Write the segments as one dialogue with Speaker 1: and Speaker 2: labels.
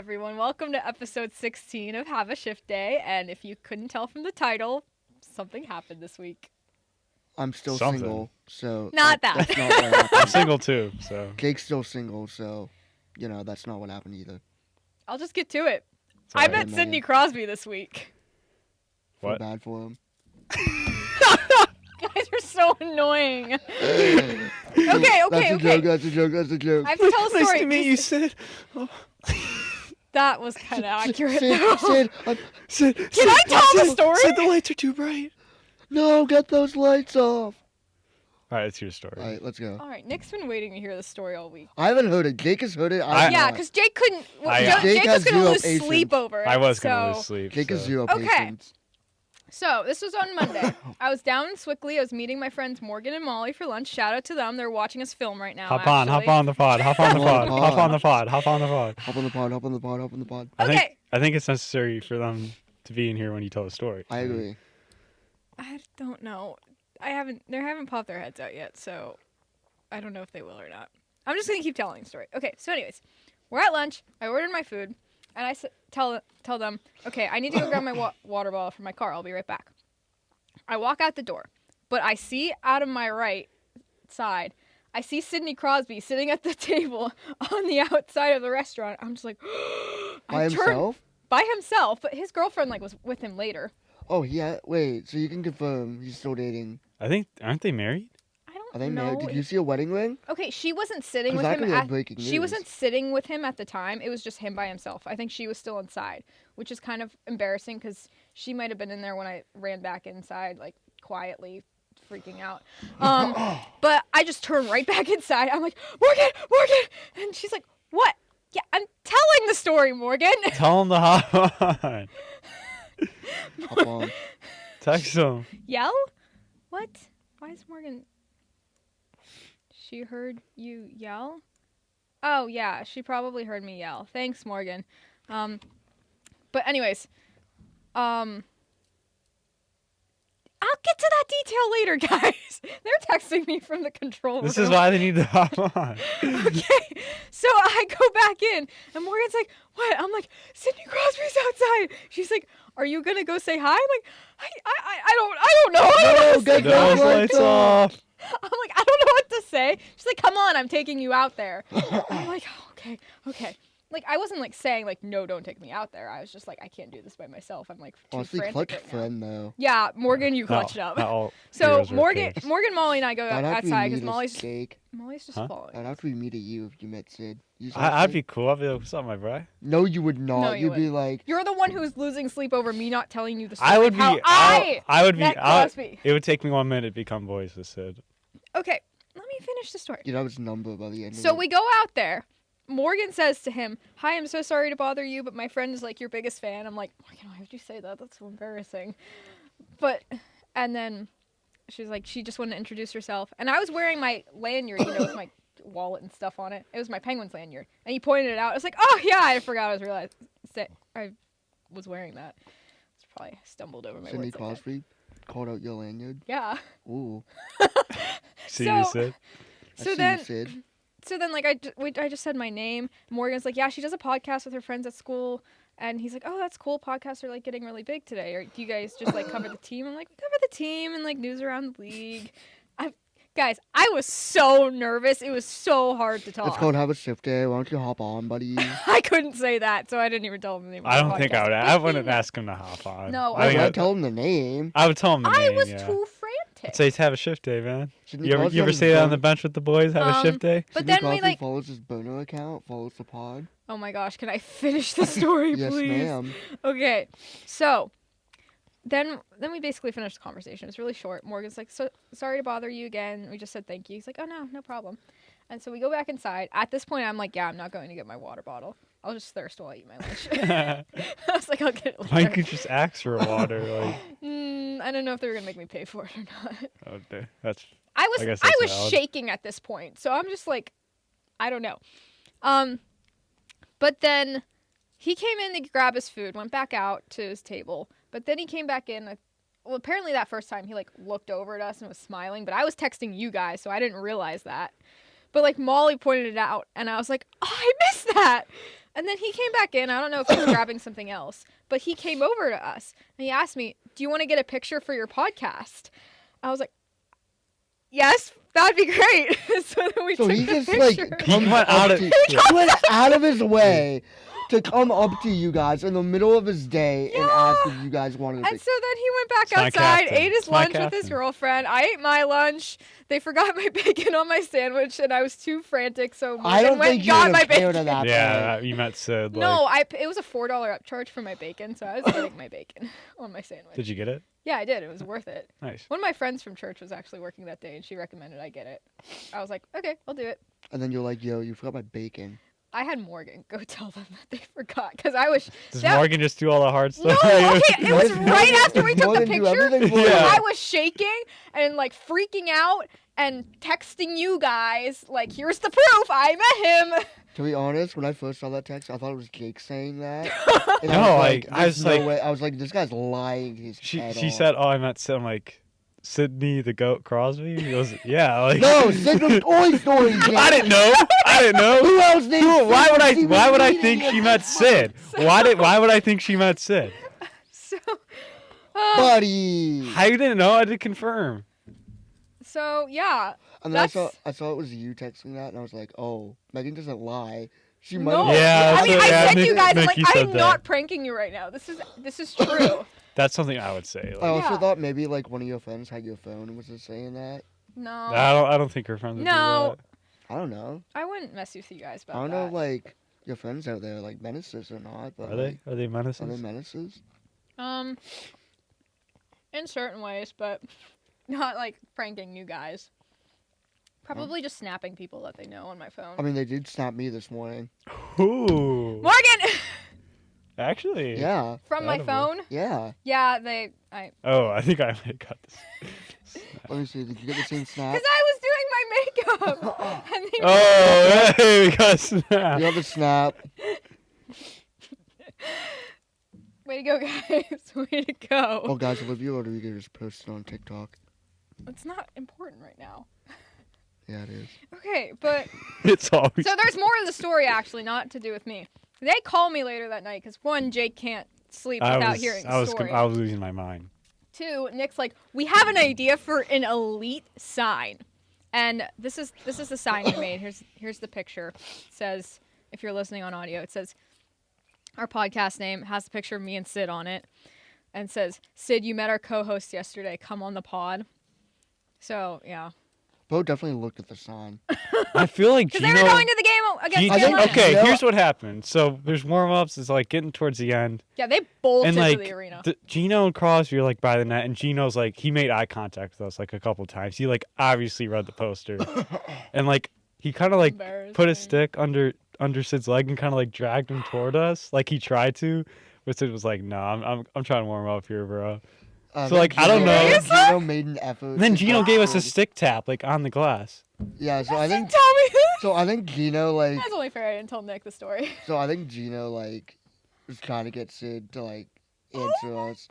Speaker 1: everyone. Welcome to episode 16 of Have a Shift Day. And if you couldn't tell from the title, something happened this week.
Speaker 2: I'm still
Speaker 3: Something.
Speaker 2: single, so...
Speaker 1: Not that.
Speaker 2: That's not what happened.
Speaker 3: I'm single too, so.
Speaker 2: Jake's still single, so, that's not what happened either.
Speaker 1: I'll just get to it.
Speaker 3: Sorry.
Speaker 1: I met Sidney Crosby this week.
Speaker 2: Feel
Speaker 3: What?
Speaker 2: bad for him.
Speaker 1: Guys are so annoying. Okay.
Speaker 2: That's a joke.
Speaker 1: I have to tell a story.
Speaker 3: Nice to meet you, Sid. Oh.
Speaker 1: That was kind of accurate,
Speaker 2: Sid,
Speaker 1: though.
Speaker 2: Sid,
Speaker 1: Can I tell the story?
Speaker 3: Sid, the lights are too bright.
Speaker 2: no, get those lights off.
Speaker 3: All right, it's your story.
Speaker 2: All right, let's go.
Speaker 1: All right, Nick's been waiting to hear the story all week.
Speaker 2: I haven't heard it. Jake has heard it.
Speaker 1: Yeah, because Jake couldn't.
Speaker 3: Jake
Speaker 1: Jake was
Speaker 2: has
Speaker 1: going to
Speaker 2: zero
Speaker 1: lose
Speaker 2: patience.
Speaker 1: sleep over it.
Speaker 3: I was going to
Speaker 1: so-
Speaker 3: lose sleep.
Speaker 2: Jake has
Speaker 3: so.
Speaker 2: zero
Speaker 1: Okay.
Speaker 2: patience.
Speaker 1: So, this was on Monday. I was down in Swickley. I was meeting my friends Morgan and Molly for lunch. Shout out to them. They're watching us film right now.
Speaker 3: Hop on the pod.
Speaker 2: Hop on the pod.
Speaker 3: Hop on the
Speaker 2: pod.
Speaker 1: Okay.
Speaker 3: I think it's necessary for them to be in here when you tell the story.
Speaker 2: I agree.
Speaker 1: I don't know. They haven't popped their heads out yet, so I don't know if they will or not. I'm just going to keep telling the story. Okay, so anyways, we're at lunch. I ordered my food, and I tell them, okay, I need to go grab my water bottle from my car. I'll be right back. I walk out the door, but I see out of my right side, I see Sidney Crosby sitting at the table on the outside of the restaurant. I'm just like,
Speaker 2: By himself?
Speaker 1: By himself, but his girlfriend was with him later.
Speaker 2: Oh, yeah. Wait, so you can confirm he's still dating.
Speaker 3: I think, aren't they married?
Speaker 1: I don't
Speaker 2: Are they
Speaker 1: know.
Speaker 2: married? Did you see a wedding ring?
Speaker 1: Okay, she wasn't sitting
Speaker 2: 'Cause
Speaker 1: with
Speaker 2: that
Speaker 1: him.
Speaker 2: could be like breaking
Speaker 1: She
Speaker 2: news.
Speaker 1: wasn't sitting with him at the time. It was just him by himself. I think she was still inside, which is kind of embarrassing because she might have been in there when I ran back inside, like quietly freaking out. But I just turned right back inside. I'm like, Morgan, and she's like, what? Yeah, I'm telling the story, Morgan.
Speaker 3: Tell him to hop on.
Speaker 2: Hop on.
Speaker 3: Text him.
Speaker 1: Yell? What? Why is Morgan? She heard you yell? Oh, yeah, she probably heard me yell. Thanks, Morgan. But anyways, I'll get to that detail later, guys. They're texting me from the control room.
Speaker 3: This is why they need to hop on.
Speaker 1: Okay, so I go back in, and Morgan's like, what? I'm like, Sidney Crosby's outside. She's like, are you gonna go say hi? I'm like, I don't know. I don't know what to say.
Speaker 2: get
Speaker 3: Those
Speaker 2: those
Speaker 3: lights off.
Speaker 1: I'm like, I don't know what to say. She's like, come on, I'm taking you out there. I'm like, oh, okay. Like, I wasn't, like, saying, like, no, don't take me out there. I was just like, I can't do this by myself. I'm, like, too
Speaker 2: Honestly,
Speaker 1: frantic
Speaker 2: clutch
Speaker 1: right now.
Speaker 2: friend, though.
Speaker 1: Yeah, Morgan, you clutched up. So, Morgan, Molly, and I go
Speaker 2: That'd have to be
Speaker 1: outside
Speaker 2: me
Speaker 1: because
Speaker 2: to Jake.
Speaker 1: Molly's just
Speaker 3: Huh?
Speaker 1: following.
Speaker 2: That'd have to be me to you if you met Sid.
Speaker 3: I'd be cool. I'd be like, what's up, my bro?
Speaker 2: No, you would not.
Speaker 1: No, you
Speaker 2: You'd be
Speaker 1: wouldn't.
Speaker 2: like...
Speaker 1: You're the one who's losing sleep over me not telling you the story.
Speaker 3: I would
Speaker 1: of how
Speaker 3: be. I would be.
Speaker 1: met Crosby.
Speaker 3: It would take me 1 minute to become boys with Sid.
Speaker 1: Okay, let me finish the story.
Speaker 2: You'd have his number by the end of
Speaker 1: So
Speaker 2: it.
Speaker 1: we go out there. Morgan says to him, hi, I'm so sorry to bother you, but my friend is like your biggest fan. I'm like, Morgan, why would you say that? That's so embarrassing. And then she's like, she just wanted to introduce herself. And I was wearing my lanyard, with my wallet and stuff on it. It was my Penguins lanyard. And he pointed it out. I was like, oh, yeah, I forgot I was wearing that. It's probably stumbled over my
Speaker 2: Sidney
Speaker 1: words like that.
Speaker 2: Crosby called out your lanyard.
Speaker 1: Yeah.
Speaker 2: Ooh.
Speaker 3: See
Speaker 1: So-
Speaker 3: you, Sid.
Speaker 2: I
Speaker 1: So
Speaker 2: see
Speaker 1: then-
Speaker 2: you, Sid.
Speaker 1: So then, like, I just said my name. Morgan's like, yeah, she does a podcast with her friends at school. And he's like, oh, that's cool. Podcasts are, like, getting really big today. Or do you guys just, like, cover the team? I'm like, we cover the team and, like, news around the league. Guys, I was so nervous. It was so hard to talk.
Speaker 2: It's called Have a Shift Day. Why don't you hop on, buddy?
Speaker 1: I couldn't say that, so I didn't even tell him the name of
Speaker 3: I
Speaker 1: the
Speaker 3: don't think
Speaker 1: podcast.
Speaker 3: I wouldn't ask him to hop on.
Speaker 1: No,
Speaker 3: I think
Speaker 2: I'd tell him the name.
Speaker 3: I would tell him the
Speaker 1: I
Speaker 3: name.
Speaker 1: was
Speaker 3: yeah.
Speaker 1: too frantic.
Speaker 3: I'd say have a shift day, man.
Speaker 2: Sidney
Speaker 3: You
Speaker 2: Crosby
Speaker 3: ever
Speaker 2: has
Speaker 3: say that on the
Speaker 2: burn-
Speaker 3: bench with the boys? Have a shift day.
Speaker 1: But
Speaker 2: Sidney
Speaker 1: then we,
Speaker 2: Crosby
Speaker 1: like,
Speaker 2: follows his burner account, follows the pod.
Speaker 1: oh my gosh, can I finish the story,
Speaker 2: Yes,
Speaker 1: please?
Speaker 2: ma'am.
Speaker 1: Okay, so then we basically finished the conversation. It's really short. Morgan's like, so sorry to bother you again. We just said thank you. He's like, oh no problem. And so we go back inside. At this point, I'm like, yeah, I'm not going to get my water bottle. I'll just thirst while I eat my lunch. I was like, I'll get it later.
Speaker 3: Why could you just ask for water? Like,
Speaker 1: I don't know if they were gonna make me pay for it or not.
Speaker 3: okay, that's.
Speaker 1: I
Speaker 3: guess
Speaker 1: was
Speaker 3: that's valid.
Speaker 1: shaking at this point, so I'm just like, I don't know. But then he came in to grab his food, went back out to his table, but then he came back in. Well, apparently that first time he like looked over at us and was smiling, but I was texting you guys, so I didn't realize that. But like Molly pointed it out, and I was like, oh, I missed that. And then he came back in. I don't know if he was grabbing something else, but he came over to us and he asked me, "Do you want to get a picture for your podcast?" I was like, "Yes, that'd be great." So then we
Speaker 2: So
Speaker 1: took
Speaker 2: he
Speaker 1: the
Speaker 2: just
Speaker 1: picture.
Speaker 2: like comes
Speaker 3: went
Speaker 2: up
Speaker 3: out of-
Speaker 2: to, he went out of his way to come up to you guys in the middle of his day and ask if you guys wanted to
Speaker 1: And so then he went back
Speaker 3: It's my
Speaker 1: outside,
Speaker 3: captain.
Speaker 1: ate his
Speaker 3: It's my
Speaker 1: lunch with his
Speaker 3: captain.
Speaker 1: girlfriend. I ate my lunch. They forgot my bacon on my sandwich, and I was too frantic, so
Speaker 2: I don't
Speaker 1: Morgan went
Speaker 2: think
Speaker 1: and
Speaker 2: you
Speaker 1: got
Speaker 2: would
Speaker 1: my
Speaker 2: have cared
Speaker 1: bacon.
Speaker 2: of that.
Speaker 3: Yeah, you met Sid. Like,
Speaker 1: No, it was a $4 upcharge for my bacon, so I was getting my bacon on my sandwich.
Speaker 3: did you get it?
Speaker 1: Yeah, I did. It was worth it.
Speaker 3: Nice.
Speaker 1: One of my friends from church was actually working that day, and she recommended I get it. I was like, okay, I'll do it.
Speaker 2: And then you're like, yo, you forgot my bacon.
Speaker 1: I had Morgan go tell them that they forgot, because I was...
Speaker 3: Does
Speaker 1: that-
Speaker 3: Morgan just do all the hard
Speaker 1: No,
Speaker 3: stuff?
Speaker 1: okay, it was
Speaker 2: Morgan-
Speaker 1: right after we took the
Speaker 2: Morgan do
Speaker 1: picture.
Speaker 2: everything for
Speaker 3: Yeah.
Speaker 2: you.
Speaker 1: I was shaking and like freaking out and texting you guys like, here's the proof, I met him.
Speaker 2: To be honest, when I first saw that text, I thought it was Jake saying that. And
Speaker 3: No, I
Speaker 2: "There's
Speaker 3: was
Speaker 2: no
Speaker 3: like-
Speaker 2: way." I was like, this guy's lying his head
Speaker 3: She
Speaker 2: off.
Speaker 3: said, "Oh, I met Sid." I'm like, Sydney the Goat Crosby. He goes, "Yeah." Like,
Speaker 2: No, Sid from Toy Story. Jake.
Speaker 3: I didn't know. I didn't know.
Speaker 2: Who else named
Speaker 3: Who-
Speaker 2: Sid
Speaker 3: why would
Speaker 2: from
Speaker 3: I?
Speaker 2: Steven
Speaker 3: Why would I
Speaker 2: Universe?
Speaker 3: think she met Sid? Why would I think she met Sid?
Speaker 1: So,
Speaker 2: Buddy.
Speaker 3: I didn't know. I did confirm.
Speaker 1: so yeah.
Speaker 2: And then
Speaker 1: That's-
Speaker 2: I saw it was you texting that, and I was like, oh, Megan doesn't lie. She
Speaker 1: No,
Speaker 2: might have.
Speaker 3: Yeah,
Speaker 1: I mean,
Speaker 3: so,
Speaker 1: I
Speaker 3: yeah,
Speaker 1: said to you
Speaker 3: Nick-
Speaker 1: guys, I'm
Speaker 3: Nikki
Speaker 1: like,
Speaker 3: said
Speaker 1: I'm
Speaker 3: that.
Speaker 1: not pranking you right now. This is true.
Speaker 3: That's something I would say.
Speaker 2: I
Speaker 3: Like,
Speaker 2: also
Speaker 1: Yeah.
Speaker 2: thought maybe like one of your friends had your phone and was just saying that.
Speaker 1: No,
Speaker 3: I don't think her friends would
Speaker 1: No.
Speaker 3: do
Speaker 2: I don't know.
Speaker 1: I wouldn't mess with you guys about
Speaker 2: I don't
Speaker 1: that.
Speaker 2: know if like your friends out there like menaces or not, but
Speaker 3: that. Are
Speaker 2: like,
Speaker 3: they? Are they
Speaker 2: are
Speaker 3: menaces?
Speaker 2: they menaces?
Speaker 1: In certain ways, but not like pranking you guys. Probably just snapping people that they know on my phone.
Speaker 2: I mean, they did snap me this morning.
Speaker 3: Ooh.
Speaker 1: Morgan
Speaker 3: Actually.
Speaker 2: Yeah,
Speaker 1: from my
Speaker 3: Edible.
Speaker 1: phone.
Speaker 2: yeah.
Speaker 1: Yeah,
Speaker 3: Oh, I think I might have got this.
Speaker 2: Let me see. Did you get the same snap?
Speaker 1: because I was doing my makeup. And they
Speaker 3: Oh, hey, we got
Speaker 2: You
Speaker 3: snap.
Speaker 2: got the snap.
Speaker 1: Way to go, guys! Way to go!
Speaker 2: Oh, guys, Olivia Rodriguez posted on TikTok.
Speaker 1: It's not important right now.
Speaker 2: Yeah, it is.
Speaker 1: Okay, but
Speaker 3: It's always.
Speaker 1: so there's more to the story actually, not to do with me. They call me later that night because one, Jake can't sleep without hearing the story.
Speaker 3: I was losing my mind.
Speaker 1: Two, Nick's like, we have an idea for an elite sign, and this is the sign we made. Here's the picture. It says, if you're listening on audio, it says our podcast name has a picture of me and Sid on it, and says, "Sid, you met our co-host yesterday. Come on the pod." So yeah,
Speaker 2: Bo definitely looked at the sign.
Speaker 3: I feel like
Speaker 1: because
Speaker 3: Gino.
Speaker 1: they were going to the game against
Speaker 3: Gino-
Speaker 2: I think-
Speaker 1: Carolina.
Speaker 3: okay,
Speaker 2: Gino-
Speaker 3: here's what happened. So there's warm ups. It's like getting towards the end,
Speaker 1: Yeah, they bolted
Speaker 3: and like
Speaker 1: to the arena.
Speaker 3: Gino and Crosby are like by the net, and Gino's like he made eye contact with us like a couple times. He like obviously read the poster, and like he kind of like put his stick under Sid's leg and kind of like dragged him toward us, like he tried to. But Sid was like, "No, I'm trying to warm up here, bro." So, like, I don't
Speaker 2: Gino-
Speaker 3: know.
Speaker 2: Gino made an effort.
Speaker 3: And then
Speaker 2: to
Speaker 3: Gino
Speaker 2: come
Speaker 3: gave us a
Speaker 2: forward.
Speaker 3: stick tap like on the glass.
Speaker 2: Yeah, so I think
Speaker 1: Tell me this.
Speaker 2: Gino like
Speaker 1: That's only fair. I didn't tell Nick the story.
Speaker 2: Gino like was trying to get Sid to like answer us.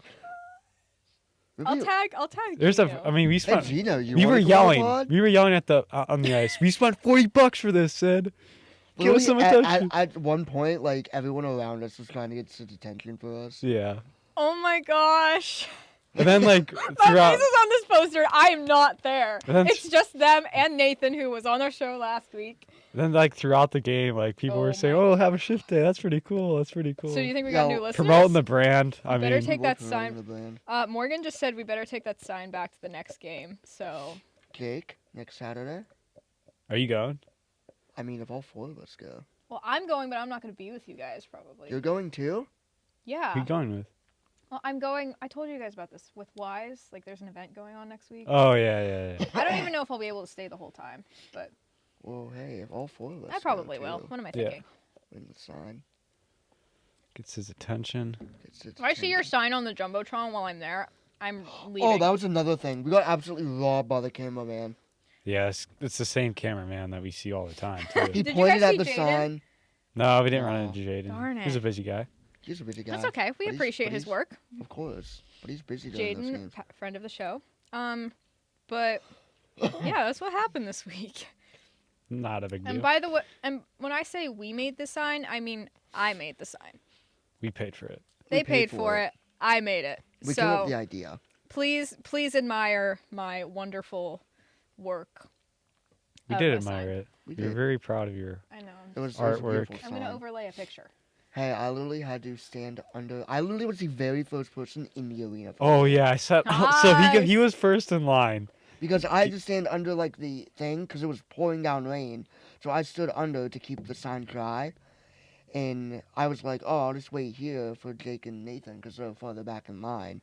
Speaker 1: I'll
Speaker 2: Maybe-
Speaker 1: tag.
Speaker 3: There's
Speaker 1: Gino.
Speaker 3: I mean, we
Speaker 2: Hey
Speaker 3: spent.
Speaker 2: Gino, you
Speaker 3: We were
Speaker 2: wanna come on the
Speaker 3: yelling.
Speaker 2: pod?
Speaker 3: We were yelling at the on the ice. We spent $40 for this, Sid. Give us some
Speaker 2: Literally,
Speaker 3: attention.
Speaker 2: at one point, like everyone around us was trying to get Sid's attention for us.
Speaker 3: Yeah.
Speaker 1: Oh my gosh.
Speaker 3: And then like
Speaker 1: My
Speaker 3: throughout.
Speaker 1: face is on this poster. I am not there.
Speaker 3: That's-
Speaker 1: It's just them and Nathan, who was on our show last week.
Speaker 3: Then like throughout the game, like people
Speaker 1: Oh
Speaker 3: were saying,
Speaker 1: my
Speaker 3: "Oh, have a shift day. That's pretty cool. That's pretty cool."
Speaker 1: So do you think we
Speaker 2: Yeah,
Speaker 1: got new listeners?
Speaker 3: Promoting the brand. I
Speaker 1: better
Speaker 3: mean,
Speaker 1: take
Speaker 2: People
Speaker 1: that
Speaker 2: promoting
Speaker 1: sign.
Speaker 2: the brand.
Speaker 1: Morgan just said we better take that sign back to the next game. So
Speaker 2: Jake, next Saturday.
Speaker 3: are you going?
Speaker 2: I mean, if all four of us go,
Speaker 1: well, I'm going, but I'm not going to be with you guys probably.
Speaker 2: you're going too.
Speaker 1: Yeah.
Speaker 3: Who you going with?
Speaker 1: Well, I'm going. I told you guys about this with Wise. Like, there's an event going on next week.
Speaker 3: Oh yeah.
Speaker 1: I don't even know if I'll be able to stay the whole time, but
Speaker 2: Well, hey, if all four of us.
Speaker 1: I probably
Speaker 2: go
Speaker 1: will.
Speaker 2: too,
Speaker 1: What am I
Speaker 3: Yeah.
Speaker 1: thinking?
Speaker 2: win the sign.
Speaker 3: Gets his attention.
Speaker 2: It's, it's
Speaker 1: If I see your sign on the jumbotron while I'm there, I'm leaving.
Speaker 2: Oh, that was another thing. We got absolutely robbed by the cameraman.
Speaker 3: Yeah, it's the same cameraman that we see all the time too.
Speaker 2: He
Speaker 1: Did you
Speaker 2: pointed
Speaker 1: guys
Speaker 2: at
Speaker 1: see
Speaker 2: the
Speaker 1: Jaden?
Speaker 2: sign.
Speaker 3: No, we didn't run
Speaker 2: No.
Speaker 3: into Jaden.
Speaker 1: Darn
Speaker 3: He's a
Speaker 1: it.
Speaker 3: busy guy.
Speaker 2: He's a busy guy.
Speaker 1: That's okay. We
Speaker 2: But he's-
Speaker 1: appreciate
Speaker 2: but
Speaker 1: his
Speaker 2: he's-
Speaker 1: work.
Speaker 2: Of course, but he's busy during those
Speaker 1: Jaden,
Speaker 2: games.
Speaker 1: friend of the show. But yeah, that's what happened this week.
Speaker 3: Not a big deal.
Speaker 1: And by the way, and when I say we made the sign, I mean I made the sign.
Speaker 3: We paid for it.
Speaker 1: They paid for it. I made it.
Speaker 2: We came up with the
Speaker 1: So
Speaker 2: idea.
Speaker 1: please admire my wonderful work.
Speaker 3: We
Speaker 1: of
Speaker 3: did
Speaker 1: my
Speaker 3: admire
Speaker 1: sign.
Speaker 3: it.
Speaker 2: We
Speaker 3: We're
Speaker 2: did.
Speaker 3: very proud of your.
Speaker 1: I know.
Speaker 2: It was a
Speaker 3: Artwork.
Speaker 2: beautiful
Speaker 1: I'm gonna
Speaker 2: sign.
Speaker 1: overlay a picture.
Speaker 2: Hey, I literally had to stand under. I literally was the very first person in the arena. For
Speaker 3: Oh
Speaker 2: that.
Speaker 3: yeah, I said. So he
Speaker 1: Nice.
Speaker 3: was first in line.
Speaker 2: Because I had to stand under like the thing because it was pouring down rain, so I stood under to keep the sign dry. And I was like, oh, I'll just wait here for Jake and Nathan because they're farther back in line.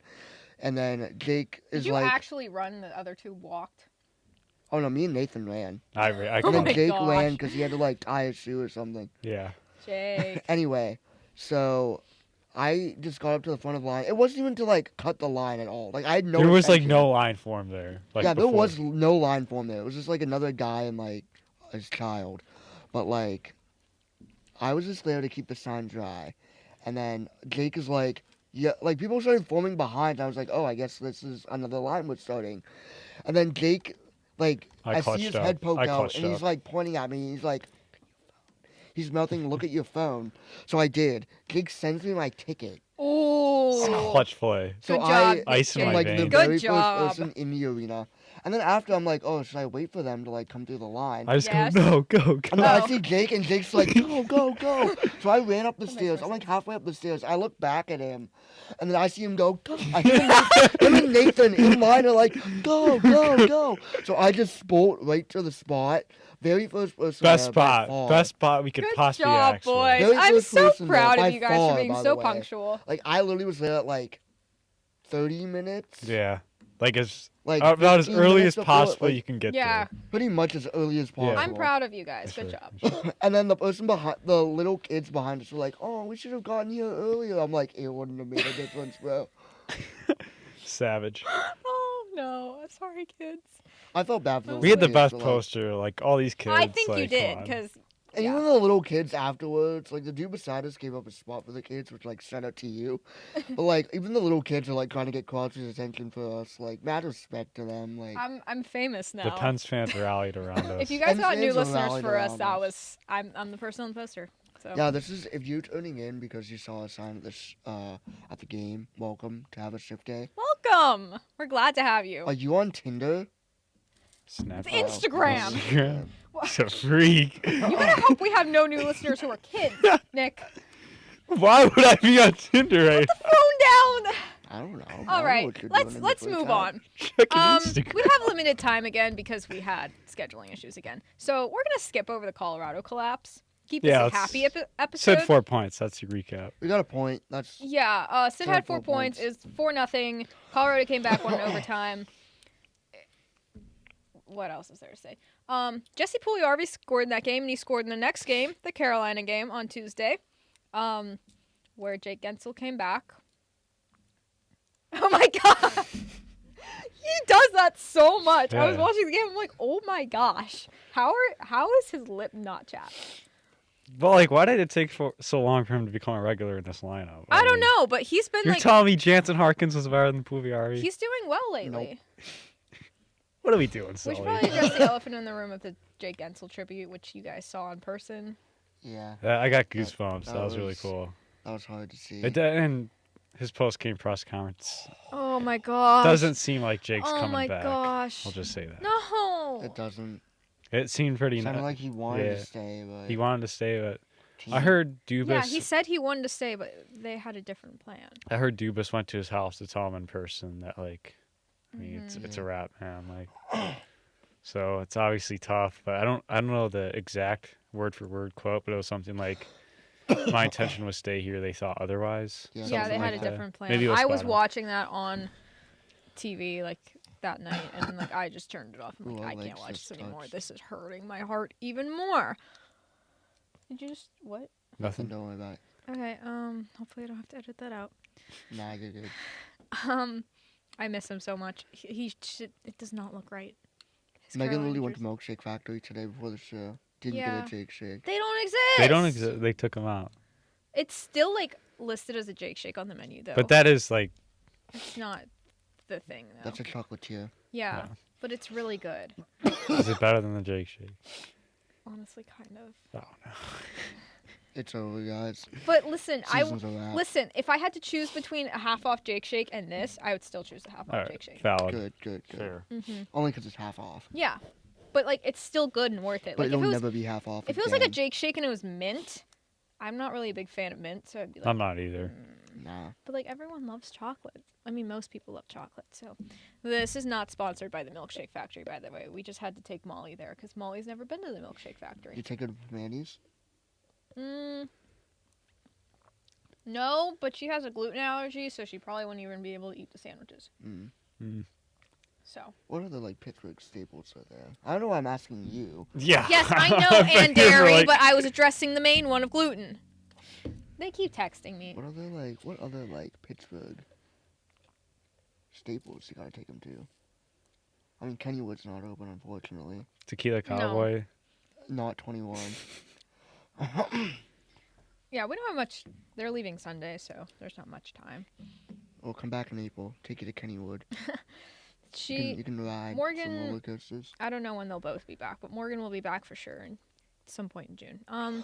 Speaker 2: And then Jake
Speaker 1: Did
Speaker 2: is
Speaker 1: you
Speaker 2: like,
Speaker 1: actually run? The other two walked.
Speaker 2: oh no, me and Nathan ran.
Speaker 3: I
Speaker 1: Oh
Speaker 2: And
Speaker 3: couldn't.
Speaker 2: then
Speaker 1: my
Speaker 2: Jake
Speaker 1: gosh.
Speaker 2: ran because he had to like tie his shoe or something.
Speaker 3: Yeah.
Speaker 1: Jake.
Speaker 2: Anyway, so I just got up to the front of the line. It wasn't even to like cut the line at all. Like I had no.
Speaker 3: There was like
Speaker 2: intention.
Speaker 3: no line form there. Like
Speaker 2: Yeah, there
Speaker 3: before.
Speaker 2: was no line form there. It was just like another guy and like his child. But like, I was just there to keep the sign dry. And then Jake is like, yeah, like people started forming behind. I was like, oh, I guess this is another line was starting. And then Jake, like,
Speaker 3: I
Speaker 2: I see
Speaker 3: clutched
Speaker 2: his
Speaker 3: up.
Speaker 2: head poke
Speaker 3: I
Speaker 2: out
Speaker 3: clutched
Speaker 2: and he's
Speaker 3: up.
Speaker 2: like pointing at me. He's like, he's mouthing, look at your phone. So I did. Jake sends me my ticket.
Speaker 1: Ooh.
Speaker 3: Clutch play.
Speaker 2: So
Speaker 1: Good job,
Speaker 2: I
Speaker 3: Ice in
Speaker 2: am
Speaker 3: my
Speaker 2: like the
Speaker 3: veins.
Speaker 1: Good
Speaker 2: very
Speaker 1: job.
Speaker 2: first person in the arena. And then after I'm like, oh, should I wait for them to like come through the line?
Speaker 3: I just
Speaker 1: Yes.
Speaker 3: go go
Speaker 2: And
Speaker 3: go.
Speaker 2: then I
Speaker 1: Oh.
Speaker 2: see Jake, and Jake's like, go, go, go. So I ran up the
Speaker 1: makes
Speaker 2: stairs.
Speaker 1: more
Speaker 2: I'm like
Speaker 1: sense.
Speaker 2: halfway up the stairs. I look back at him, and then I see him go. I hear him and Nathan in line are like, go, go, go. So I just sport right to the spot. Very first person
Speaker 3: Best
Speaker 2: there by
Speaker 3: spot.
Speaker 2: far.
Speaker 3: Best spot we could
Speaker 1: Good
Speaker 3: possibly
Speaker 1: job,
Speaker 3: actually.
Speaker 1: boys.
Speaker 2: Very
Speaker 1: I'm
Speaker 2: first
Speaker 1: so
Speaker 2: person there,
Speaker 1: proud
Speaker 2: by
Speaker 1: of you guys for
Speaker 2: far,
Speaker 1: being
Speaker 2: by
Speaker 1: so
Speaker 2: the way.
Speaker 1: punctual.
Speaker 2: Like I literally was there at like 30 minutes.
Speaker 3: Yeah. Like as
Speaker 2: Like
Speaker 3: about as
Speaker 2: 15
Speaker 3: early
Speaker 2: minutes
Speaker 3: as
Speaker 2: before,
Speaker 3: possible
Speaker 2: like,
Speaker 3: you can get
Speaker 1: Yeah,
Speaker 2: pretty much as early as
Speaker 3: Yeah.
Speaker 2: possible.
Speaker 1: I'm proud of you guys.
Speaker 3: there.
Speaker 1: Good
Speaker 3: For
Speaker 1: job.
Speaker 3: sure.
Speaker 2: And then the person behind, the little kids behind us were like, "Oh, we should have gotten here earlier." I'm like, "It wouldn't have made a difference, bro."
Speaker 3: Savage.
Speaker 1: Oh no, I'm sorry, kids.
Speaker 2: I felt bad for the
Speaker 3: We had the
Speaker 2: kids,
Speaker 3: best
Speaker 2: but, like-
Speaker 3: poster. Like all these kids.
Speaker 1: I think you
Speaker 3: like,
Speaker 1: did
Speaker 3: come on.
Speaker 1: because
Speaker 2: And
Speaker 1: yeah.
Speaker 2: even the little kids afterwards, like the dude beside us gave up a spot for the kids, which like shout out to you. But like even the little kids are like trying to get Crosby's attention for us. Like mad respect to them. Like
Speaker 1: I'm famous now.
Speaker 3: the Pens fans rallied around us.
Speaker 1: If you guys
Speaker 2: And
Speaker 1: got new
Speaker 2: fans are
Speaker 1: listeners
Speaker 2: rallied
Speaker 1: for us,
Speaker 2: around
Speaker 1: that
Speaker 2: us.
Speaker 1: was I'm the person on the poster. So
Speaker 2: yeah, this is if you're tuning in because you saw a sign at this at the game. Welcome to Have a Shift Day.
Speaker 1: welcome. We're glad to have you.
Speaker 2: Are you on Tinder?
Speaker 3: Snap.
Speaker 1: It's Instagram.
Speaker 3: Instagram. It's a freak.
Speaker 1: You better hope we have no new listeners who are kids, Nick.
Speaker 3: Why would I be on Tinder right now?
Speaker 1: Phone down.
Speaker 2: I don't know. I don't
Speaker 1: All
Speaker 2: know
Speaker 1: right,
Speaker 2: what you're
Speaker 1: let's
Speaker 2: doing in your
Speaker 1: let's
Speaker 2: free
Speaker 1: move
Speaker 2: time.
Speaker 1: on.
Speaker 3: Checking Instagram.
Speaker 1: We have limited time again because we had scheduling issues again. So we're gonna skip over the Colorado collapse. Keep this
Speaker 3: Yeah,
Speaker 1: a
Speaker 3: let's-
Speaker 1: happy episode.
Speaker 3: Said 4 points. That's your recap.
Speaker 2: We got a point. That's
Speaker 1: Yeah, Sid
Speaker 2: So
Speaker 1: had
Speaker 2: 4
Speaker 1: 4 points.
Speaker 2: points.
Speaker 1: Is 4-0. Colorado came back, won in overtime. What else is there to say? Jesse Pugliarvi scored in that game, and he scored in the next game, the Carolina game on Tuesday, where Jake Gensel came back. Oh my god, he does that so much. I was
Speaker 3: Yeah.
Speaker 1: watching the game. I'm like, oh my gosh, how is his lip not chapped?
Speaker 3: But like, why did it take so long for him to become a regular in this lineup?
Speaker 1: I don't
Speaker 3: mean,
Speaker 1: know, but he's been
Speaker 3: You're
Speaker 1: like
Speaker 3: telling me Jansen Harkins was better than Pugliarvi?
Speaker 1: he's doing well lately.
Speaker 3: What are we doing,
Speaker 1: We
Speaker 3: Sully?
Speaker 1: should probably address the elephant in the room of the Jake Gensel tribute, which you guys saw in person.
Speaker 2: yeah.
Speaker 3: I got goosebumps.
Speaker 2: that
Speaker 3: That was really
Speaker 2: was-
Speaker 3: cool.
Speaker 2: That was hard to see.
Speaker 3: And his post-game press conference
Speaker 1: Oh my gosh.
Speaker 3: doesn't seem like Jake's
Speaker 1: oh
Speaker 3: coming
Speaker 1: my
Speaker 3: back.
Speaker 1: gosh.
Speaker 3: I'll just say that.
Speaker 1: No.
Speaker 2: It doesn't.
Speaker 3: It seemed pretty
Speaker 2: Sounded
Speaker 3: nice.
Speaker 2: like he wanted
Speaker 3: yeah.
Speaker 2: to stay, but
Speaker 3: He wanted to stay, but I
Speaker 2: team-
Speaker 3: heard Dubas.
Speaker 1: Yeah, he said he wanted to stay, but they had a different plan.
Speaker 3: I heard Dubas went to his house to tell him in person that like, I mean, it's a wrap, man. Like, so it's obviously tough, but I don't know the exact word for word quote, but it was something like, "My intention was stay here. They thought otherwise."
Speaker 2: Yeah,
Speaker 1: Yeah,
Speaker 2: something
Speaker 1: they had
Speaker 2: like
Speaker 1: a
Speaker 2: that.
Speaker 1: different plan.
Speaker 3: Maybe it was
Speaker 1: I was
Speaker 3: spot on.
Speaker 1: watching that on TV like that night, and like I just turned it off. I'm
Speaker 2: Ooh,
Speaker 1: like,
Speaker 2: I
Speaker 1: I can't
Speaker 2: like
Speaker 1: watch
Speaker 2: this
Speaker 1: this anymore.
Speaker 2: touch.
Speaker 1: This is hurting my heart even more. Did you just what?
Speaker 3: Nothing.
Speaker 2: Don't worry about it.
Speaker 1: Okay. Hopefully I don't have to edit that out.
Speaker 2: Nah, you're good.
Speaker 1: I miss him so much. It does not look right. His
Speaker 2: Megan
Speaker 1: Carolina
Speaker 2: literally went to
Speaker 1: jersey.
Speaker 2: Milkshake Factory today before the show. Didn't
Speaker 1: Yeah.
Speaker 2: get a Jake Shake.
Speaker 1: They don't exist.
Speaker 3: They don't exist. They took him out.
Speaker 1: It's still like listed as a Jake Shake on the menu though.
Speaker 3: But that is like,
Speaker 1: it's not the thing though.
Speaker 2: That's a chocolatier.
Speaker 1: Yeah,
Speaker 3: no.
Speaker 1: but it's really good.
Speaker 3: is it better than the Jake Shake?
Speaker 1: Honestly, kind of.
Speaker 3: Oh no.
Speaker 2: It's over, guys.
Speaker 1: But listen,
Speaker 2: Season's a wrap.
Speaker 1: listen. If I had to choose between a half off Jake Shake and this, I would still choose the half
Speaker 3: All
Speaker 1: off
Speaker 3: right,
Speaker 1: Jake Shake.
Speaker 3: valid.
Speaker 2: Good.
Speaker 3: Fair.
Speaker 2: Only because it's half off.
Speaker 1: Yeah, but like it's still good and worth it.
Speaker 2: But
Speaker 1: Like
Speaker 2: it'll
Speaker 1: if it was
Speaker 2: never be half off.
Speaker 1: if it was like a
Speaker 2: again.
Speaker 1: Jake Shake and it was mint, I'm not really a big fan of mint, so I'd be like,
Speaker 3: I'm not either.
Speaker 2: Nah.
Speaker 1: but like everyone loves chocolate. I mean, most people love chocolate. So this is not sponsored by the Milkshake Factory, by the way. We just had to take Molly there because Molly's never been to the Milkshake Factory.
Speaker 2: You take it with Manny's?
Speaker 1: No, but she has a gluten allergy, so she probably wouldn't even be able to eat the sandwiches. So.
Speaker 2: What other like Pittsburgh staples are there? I don't know why I'm asking you.
Speaker 3: Yeah.
Speaker 1: Yes, I know,
Speaker 3: But
Speaker 1: and
Speaker 3: you're
Speaker 1: dairy,
Speaker 3: like-
Speaker 1: but I was addressing the main one of gluten. They keep texting me.
Speaker 2: What other Pittsburgh staples you gotta take them to? I mean, Kennywood's not open, unfortunately.
Speaker 3: Tequila Cowboy.
Speaker 2: Not 21.
Speaker 1: Yeah, we don't have much. They're leaving Sunday, so there's not much time.
Speaker 2: We'll come back in April. Take you to Kennywood. You can ride
Speaker 1: Morgan-
Speaker 2: some roller coasters.
Speaker 1: I don't know when they'll both be back, but Morgan will be back for sure in some point in June.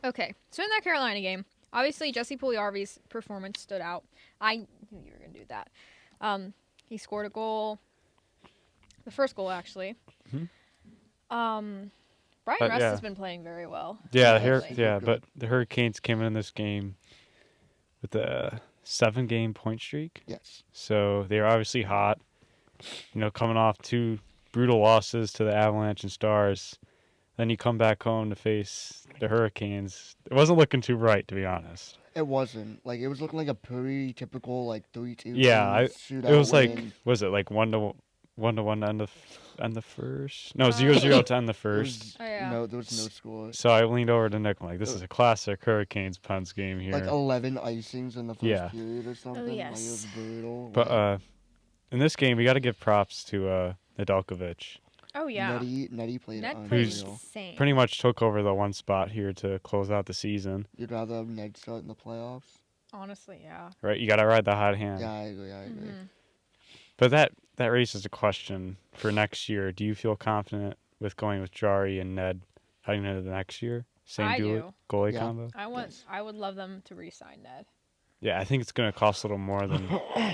Speaker 1: Okay, so in that Carolina game, obviously Jesse Pugliarvi's performance stood out. I knew you were gonna do that. He scored a goal, the first goal actually. Brian Rust
Speaker 3: yeah.
Speaker 1: has been playing very well.
Speaker 3: Yeah,
Speaker 1: lately.
Speaker 3: but the Hurricanes came in this game with a 7-game point streak.
Speaker 2: Yes.
Speaker 3: So they're obviously hot. Coming off 2 brutal losses to the Avalanche and Stars. Then you come back home to face the Hurricanes. It wasn't looking too bright, to be honest.
Speaker 2: It wasn't. It was looking like a pretty typical 3-2
Speaker 3: Yeah,
Speaker 2: shootout
Speaker 3: It was
Speaker 2: win.
Speaker 3: was it 1-1 to end the first? No, 0-0 to end the
Speaker 2: It
Speaker 3: first.
Speaker 2: was-
Speaker 1: Oh, yeah.
Speaker 2: No, there was no score.
Speaker 3: So I leaned over to Nick. I'm like, this is a classic Hurricanes Pens game here.
Speaker 2: 11 icings in the first
Speaker 3: Yeah.
Speaker 2: period or something. It
Speaker 1: yes.
Speaker 2: was brutal.
Speaker 3: But in this game, we got to give props to Nedeljkovic.
Speaker 1: Oh yeah.
Speaker 2: Nettie played
Speaker 1: Ned
Speaker 2: unreal.
Speaker 1: played
Speaker 3: Who's
Speaker 1: insane.
Speaker 3: Pretty much took over the one spot here to close out the season.
Speaker 2: You'd rather have Ned start in the playoffs?
Speaker 1: Honestly, yeah.
Speaker 3: Right? You got to ride the hot hand.
Speaker 2: Yeah, I agree.
Speaker 3: But that raises a question for next year. Do you feel confident with going with Jari and Ned heading into the next year? Same
Speaker 1: I
Speaker 3: duo
Speaker 1: do.
Speaker 3: goalie
Speaker 2: Yeah.
Speaker 3: combo?
Speaker 1: I would love them to re-sign Ned.
Speaker 3: Yeah, I think it's going to cost a little more than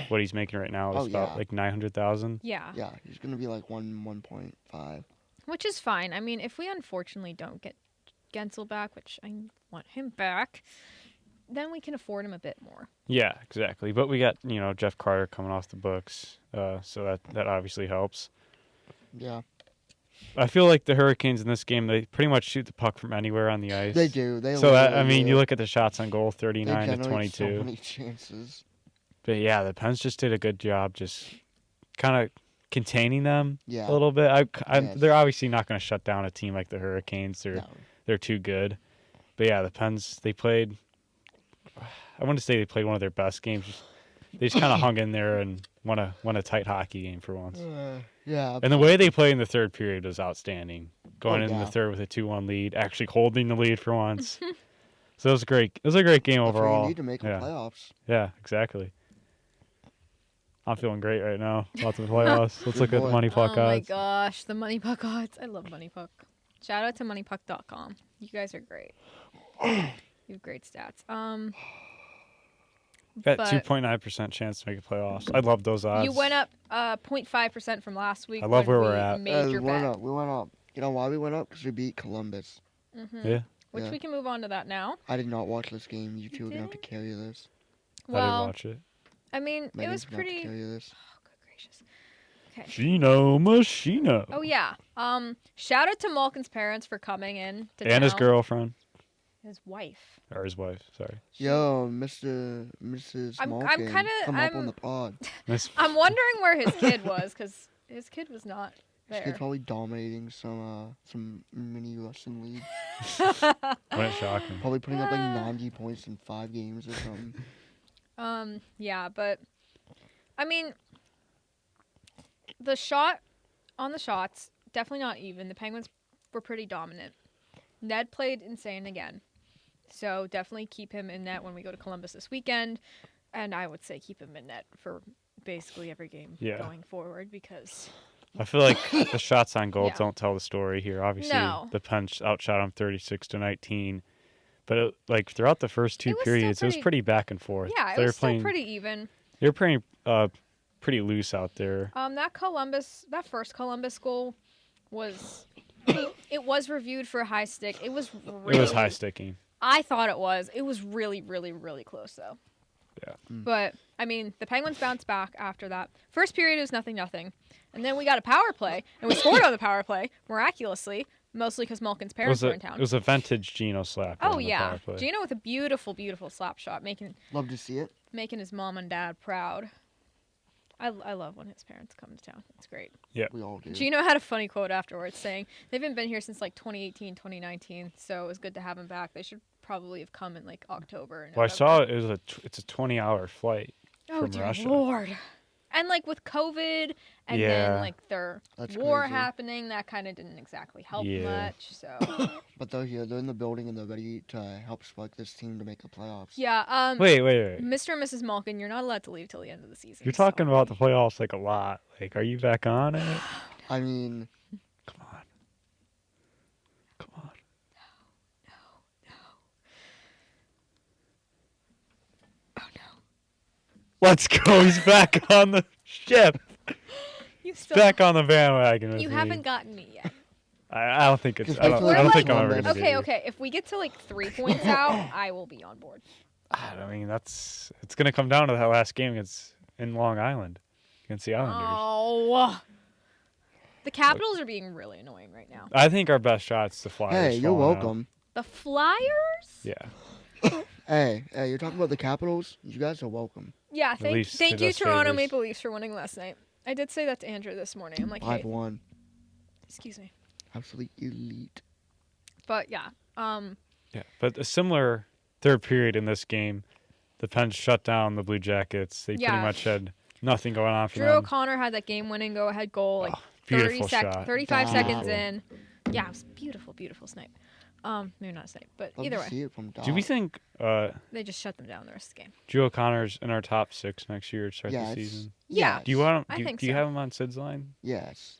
Speaker 3: what he's making right now. It's
Speaker 2: Oh,
Speaker 3: about
Speaker 2: yeah.
Speaker 3: $900,000.
Speaker 1: Yeah.
Speaker 2: Yeah, he's going to be 1.5.
Speaker 1: Which is fine. I mean, if we unfortunately don't get Gensel back, which I want him back, then we can afford him a bit more.
Speaker 3: Yeah, exactly. But we got, Jeff Carter coming off the books. So that obviously helps.
Speaker 2: Yeah.
Speaker 3: I feel like the Hurricanes in this game, they pretty much shoot the puck from anywhere on the ice.
Speaker 2: They do. They
Speaker 3: So,
Speaker 2: literally do.
Speaker 3: you look at the shots on goal,
Speaker 2: They
Speaker 3: 39 to
Speaker 2: generate
Speaker 3: 22.
Speaker 2: so many chances.
Speaker 3: But yeah, the Pens just did a good job just kind of containing them
Speaker 2: Yeah.
Speaker 3: a little bit.
Speaker 2: Yes.
Speaker 3: They're obviously not going to shut down a team like the Hurricanes.
Speaker 2: No.
Speaker 3: They're too good. But yeah, the Pens, they played, I want to say they played one of their best games. They just kind of hung in there and won a tight hockey game for once.
Speaker 2: Yeah.
Speaker 3: And the way they played in the third period was outstanding. Going
Speaker 2: Oh,
Speaker 3: into
Speaker 2: yeah.
Speaker 3: the third with a 2-1 lead, actually holding the lead for once. So it was great. It was a great game
Speaker 2: That's what
Speaker 3: overall.
Speaker 2: you need to make the
Speaker 3: yeah.
Speaker 2: playoffs.
Speaker 3: Yeah, exactly. I'm feeling great right now. Lots of playoffs. Let's look at the
Speaker 2: boy.
Speaker 3: money puck
Speaker 1: Oh my
Speaker 3: odds.
Speaker 1: gosh, the Money Puck odds. I love Money Puck. Shout out to moneypuck.com. You guys are great. You have great stats.
Speaker 3: Got
Speaker 1: but
Speaker 3: 2.9% chance to make the playoffs. I love those odds.
Speaker 1: you went up 0.5% from last week.
Speaker 3: I love
Speaker 1: when
Speaker 3: where we're
Speaker 1: we
Speaker 3: at.
Speaker 1: Made
Speaker 2: we
Speaker 1: your
Speaker 2: went
Speaker 1: bet.
Speaker 2: up. We went up. You know why we went up? Because we beat Columbus.
Speaker 3: Yeah,
Speaker 1: Which
Speaker 2: Yeah.
Speaker 1: we can move on to that now.
Speaker 2: I did not watch this game. You two are going to have to
Speaker 1: didn't?
Speaker 2: carry this.
Speaker 3: I did
Speaker 1: Well,
Speaker 3: watch it.
Speaker 1: I mean, it was
Speaker 2: Manny's gonna have to
Speaker 1: pretty.
Speaker 2: carry this.
Speaker 1: Oh, good gracious. Okay.
Speaker 3: Gino Machino.
Speaker 1: Oh yeah. Shout out to Malkin's parents for coming in to
Speaker 3: And his
Speaker 1: town.
Speaker 3: girlfriend.
Speaker 1: His wife.
Speaker 3: Or his wife, sorry.
Speaker 2: Yo, Mrs.
Speaker 1: I'm
Speaker 2: Malkin,
Speaker 1: kinda-
Speaker 2: come up on
Speaker 1: I'm-
Speaker 2: the pod.
Speaker 3: Miss
Speaker 1: I'm wondering where his kid was, because his kid was not
Speaker 2: This
Speaker 1: there.
Speaker 2: kid's probably dominating some mini Russian league.
Speaker 3: wouldn't shock me.
Speaker 2: Probably putting up 90 points in 5 games or something.
Speaker 1: Yeah, but I mean, the shot on the shots definitely not even. The Penguins were pretty dominant. Ned played insane again, so definitely keep him in net when we go to Columbus this weekend, and I would say keep him in net for basically every game
Speaker 3: Yeah.
Speaker 1: going forward because
Speaker 3: I feel like the shots on goal
Speaker 1: Yeah.
Speaker 3: don't tell the story here. Obviously,
Speaker 1: No.
Speaker 3: the Pens outshot him 36 to 19. But like throughout the first two
Speaker 1: It was still
Speaker 3: periods, it was
Speaker 1: pretty-
Speaker 3: pretty back and forth.
Speaker 1: Yeah, it
Speaker 3: They were
Speaker 1: was still
Speaker 3: playing.
Speaker 1: pretty even.
Speaker 3: They were playing pretty loose out there.
Speaker 1: That first Columbus goal was, it was reviewed for a high stick. It was really,
Speaker 3: It was high sticking.
Speaker 1: I thought it was. It was really, really, really close though.
Speaker 3: Yeah.
Speaker 1: But I mean, the Penguins bounced back after that. First period was 0-0, and then we got a power play, and we scored on the power play miraculously, mostly because Malkin's parents were in town.
Speaker 3: It was a vintage Gino slap.
Speaker 1: Oh
Speaker 3: on the
Speaker 1: yeah,
Speaker 3: power play.
Speaker 1: Gino with a beautiful, beautiful slap shot, making
Speaker 2: Love to see it.
Speaker 1: his mom and dad proud. I love when his parents come to town. It's great.
Speaker 2: We all do.
Speaker 1: Gino had a funny quote afterwards saying they haven't been here since like 2018, 2019, so it was good to have him back. They should probably have come in like October.
Speaker 3: Well, I saw it's a 20-hour flight
Speaker 1: Oh
Speaker 3: from
Speaker 1: dear
Speaker 3: Russia.
Speaker 1: Lord. And like with COVID and
Speaker 3: Yeah.
Speaker 1: then like their
Speaker 2: That's
Speaker 1: war
Speaker 2: crazy.
Speaker 1: happening, that kind of didn't exactly help
Speaker 3: Yeah.
Speaker 1: much. So
Speaker 2: But they're here. They're in the building and they're ready to help select this team to make the playoffs.
Speaker 1: yeah,
Speaker 3: Wait.
Speaker 1: Mr. and Mrs. Malkin, you're not allowed to leave till the end of the season.
Speaker 3: You're talking
Speaker 1: so-
Speaker 3: about the playoffs like a lot. Like, are you back on it?
Speaker 2: I mean,
Speaker 3: Come on. Come on.
Speaker 1: Oh no.
Speaker 3: Let's go. He's back on the ship.
Speaker 1: You still
Speaker 3: Back on the bandwagon with
Speaker 1: you
Speaker 3: me.
Speaker 1: haven't gotten me yet.
Speaker 3: I don't think it's.
Speaker 2: Just
Speaker 3: I
Speaker 2: wait
Speaker 3: don't,
Speaker 2: till
Speaker 3: I don't
Speaker 1: it's
Speaker 3: think I'm
Speaker 2: like-
Speaker 3: ever gonna
Speaker 1: Okay,
Speaker 3: be.
Speaker 1: okay. If we get to like 3 points out, I will be on board.
Speaker 3: I mean, it's gonna come down to that last game. It's in Long Island against the Islanders.
Speaker 1: Oh. The Capitals are being really annoying right now.
Speaker 3: I think our best shot's the Flyers.
Speaker 2: hey, you're
Speaker 3: falling out.
Speaker 2: welcome.
Speaker 1: The Flyers?
Speaker 3: Yeah.
Speaker 2: Hey, you're talking about the Capitals? You guys are welcome.
Speaker 1: Yeah,
Speaker 3: least
Speaker 1: thank
Speaker 3: did
Speaker 1: you,
Speaker 3: us
Speaker 1: Toronto
Speaker 3: favors.
Speaker 1: Maple Leafs, for winning last night. I did say that to Andrew this morning. I'm like, hey,
Speaker 2: 5-1.
Speaker 1: excuse me.
Speaker 2: Absolute elite.
Speaker 1: But yeah,
Speaker 3: Yeah, but a similar third period in this game, the Pens shut down the Blue Jackets. They
Speaker 1: Yeah.
Speaker 3: pretty much had nothing going on for
Speaker 1: Drew
Speaker 3: them.
Speaker 1: O'Connor had that game-winning go-ahead goal like
Speaker 3: Oh, beautiful shot.
Speaker 1: 35 seconds
Speaker 2: Beautiful.
Speaker 1: in. Yeah, it was beautiful, beautiful snipe. Maybe not a snipe, but
Speaker 2: Love
Speaker 1: either
Speaker 2: to
Speaker 1: way,
Speaker 2: see it from Doc.
Speaker 3: Do we think
Speaker 1: they just shut them down the rest of the game.
Speaker 3: Drew O'Connor's in our top 6 next year to start
Speaker 2: Yes.
Speaker 3: the season?
Speaker 1: Yeah.
Speaker 3: Do you want him?
Speaker 1: I
Speaker 3: Do,
Speaker 1: think
Speaker 3: do you
Speaker 1: so.
Speaker 3: have him on Sid's line?
Speaker 2: Yes.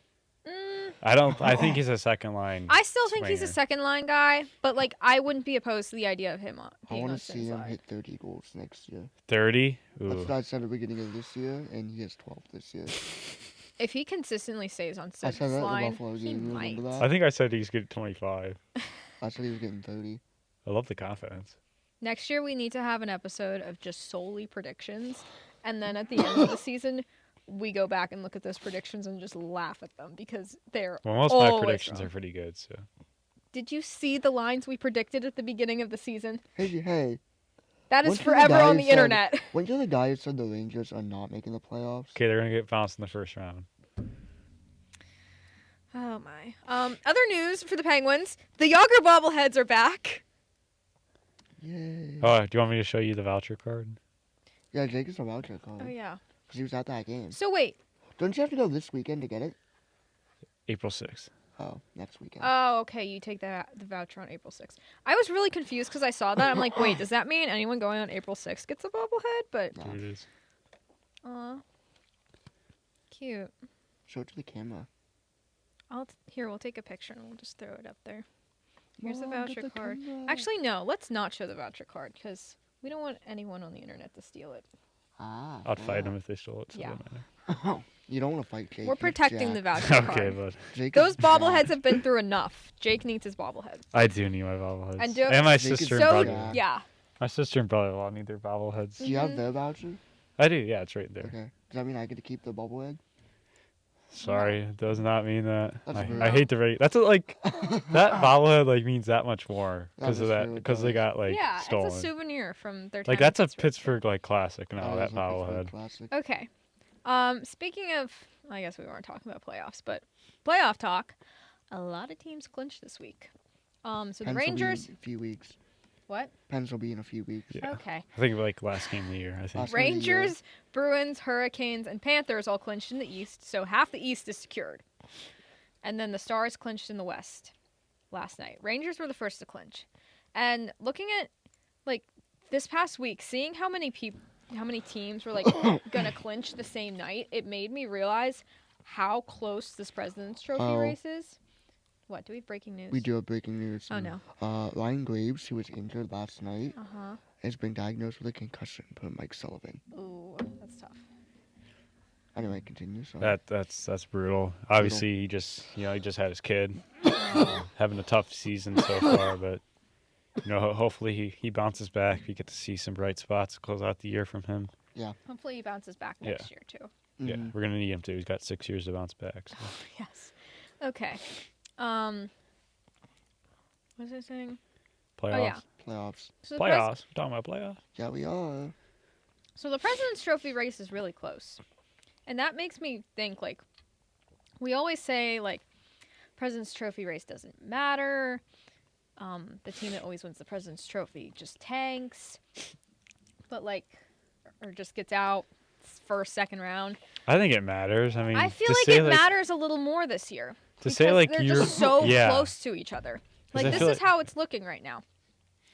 Speaker 3: I don't. I think he's a second line.
Speaker 1: I still think he's a
Speaker 3: swinger.
Speaker 1: second line guy, but like I wouldn't be opposed to the idea of him
Speaker 2: I
Speaker 1: being
Speaker 2: want
Speaker 1: on
Speaker 2: to see
Speaker 1: Sid's
Speaker 2: him
Speaker 1: line.
Speaker 2: hit 30 goals next year.
Speaker 3: 30.
Speaker 2: That's
Speaker 3: Ooh.
Speaker 2: what I said at the beginning of this year, and he has 12 this year.
Speaker 1: If he consistently stays on
Speaker 2: I
Speaker 1: Sid's
Speaker 2: said that at the
Speaker 1: line,
Speaker 2: Buffalo
Speaker 1: he
Speaker 2: game. You
Speaker 1: might.
Speaker 2: remember
Speaker 3: I
Speaker 2: that?
Speaker 3: think I said he's good at 25.
Speaker 2: I said he was getting 30.
Speaker 3: I love the confidence.
Speaker 1: Next year we need to have an episode of just solely predictions, and then at the end of the season, we go back and look at those predictions and just laugh at them because they're.
Speaker 3: Well, most of my
Speaker 1: always
Speaker 3: predictions
Speaker 1: wrong.
Speaker 3: are pretty good. So
Speaker 1: Did you see the lines we predicted at the beginning of the season?
Speaker 2: Hey,
Speaker 1: That is
Speaker 2: Weren't you the
Speaker 1: forever
Speaker 2: guy
Speaker 1: on
Speaker 2: who
Speaker 1: the
Speaker 2: said-
Speaker 1: internet.
Speaker 2: when you're the guy who said the Rangers are not making the playoffs?
Speaker 3: okay, they're gonna get bounced in the first round.
Speaker 1: Oh my. Other news for the Penguins: the Yager bobbleheads are back.
Speaker 2: Yay.
Speaker 3: Oh, do you want me to show you the voucher card?
Speaker 2: Yeah, Jake is a voucher card.
Speaker 1: Oh yeah.
Speaker 2: Because he was at that game.
Speaker 1: So wait.
Speaker 2: Don't you have to go this weekend to get it?
Speaker 3: April 6th.
Speaker 2: Oh, next weekend.
Speaker 1: Oh, okay. You take the voucher on April 6th. I was really confused because I saw that. I'm like, wait, does that mean anyone going on April 6th gets a bobblehead? But
Speaker 2: No.
Speaker 3: Here it is.
Speaker 1: aw, cute.
Speaker 2: Show it to the camera.
Speaker 1: Here, we'll take a picture and we'll just throw it up there. Here's the
Speaker 2: Mom, get
Speaker 1: voucher card.
Speaker 2: camera.
Speaker 1: Actually, no. Let's not show the voucher card because we don't want anyone on the internet to steal it.
Speaker 2: Ah.
Speaker 3: I'd fight
Speaker 2: yeah.
Speaker 3: them if they stole it. So
Speaker 1: Yeah.
Speaker 3: it doesn't matter.
Speaker 2: You don't want to fight Jake.
Speaker 1: We're
Speaker 2: he's
Speaker 1: protecting the
Speaker 2: jacked.
Speaker 1: voucher
Speaker 3: Okay,
Speaker 1: card.
Speaker 3: but
Speaker 2: Jake
Speaker 1: Those
Speaker 2: is
Speaker 1: bobbleheads
Speaker 2: jacked.
Speaker 1: have been through enough. Jake needs his bobblehead.
Speaker 3: I do need my bobbleheads.
Speaker 1: And
Speaker 3: And, my
Speaker 2: Jake is
Speaker 3: sister and
Speaker 1: So
Speaker 3: brother.
Speaker 2: jacked.
Speaker 1: yeah.
Speaker 3: My sister and brother-in-law need their bobbleheads.
Speaker 2: Do you have
Speaker 1: Mhm.
Speaker 2: their voucher?
Speaker 3: I do. Yeah, it's right there.
Speaker 2: Okay. Does that mean I get to keep the bobblehead?
Speaker 3: Sorry, it does not mean that.
Speaker 2: That's rude.
Speaker 3: I hate the rate. That's what, like that bobblehead like means that much more because of
Speaker 2: That is
Speaker 3: that
Speaker 2: true, it
Speaker 3: because they
Speaker 2: does.
Speaker 3: got like
Speaker 1: Yeah,
Speaker 3: stolen.
Speaker 1: it's a souvenir from their time.
Speaker 3: Like
Speaker 1: in
Speaker 3: that's a
Speaker 1: Pittsburgh.
Speaker 3: Pittsburgh like classic now.
Speaker 2: That
Speaker 3: That
Speaker 2: is a Pittsburgh
Speaker 3: bobblehead.
Speaker 2: classic.
Speaker 1: Okay. Speaking of, I guess we weren't talking about playoffs, but playoff talk. A lot of teams clinched this week. So the
Speaker 2: Pens will be
Speaker 1: Rangers.
Speaker 2: in a few weeks.
Speaker 1: What?
Speaker 2: Pens will be in a few weeks.
Speaker 3: Yeah.
Speaker 1: Okay.
Speaker 3: I think like last game of the year. I think.
Speaker 2: Last game of the year.
Speaker 1: Rangers, Bruins, Hurricanes, and Panthers all clinched in the East, so half the East is secured. And then the Stars clinched in the West last night. Rangers were the first to clinch. And looking at like this past week, seeing how many teams were like gonna clinch the same night, it made me realize how close this President's Trophy
Speaker 2: Oh.
Speaker 1: race is. What? Do we have breaking news?
Speaker 2: We do have breaking news.
Speaker 1: Oh no.
Speaker 2: Ryan Graves, who was injured last night,
Speaker 1: Uh-huh.
Speaker 2: has been diagnosed with a concussion per Mike Sullivan.
Speaker 1: Ooh, that's tough.
Speaker 2: Anyway, continue. So.
Speaker 3: That's brutal. Obviously, he just had his kid, having a tough season so far, but hopefully he bounces back. We get to see some bright spots to close out the year from him.
Speaker 1: Hopefully he bounces back next year too.
Speaker 3: Yeah, we're gonna need him to. He's got 6 years to bounce back. So.
Speaker 1: Yes. Okay. What was I saying?
Speaker 3: Playoffs.
Speaker 1: Oh yeah.
Speaker 2: Playoffs.
Speaker 1: So
Speaker 3: Playoffs. We're talking about playoffs.
Speaker 2: Yeah, we are.
Speaker 1: So the President's Trophy race is really close. And that makes me think, like, we always say, like, President's Trophy race doesn't matter. The team that always wins the President's Trophy just tanks. But, like, or just gets out first, second round.
Speaker 3: I think it matters. I mean,
Speaker 1: I feel like it matters a little more this year.
Speaker 3: To say, like,
Speaker 1: they're
Speaker 3: you're
Speaker 1: just so close to each other. Like, this is how it's looking right now.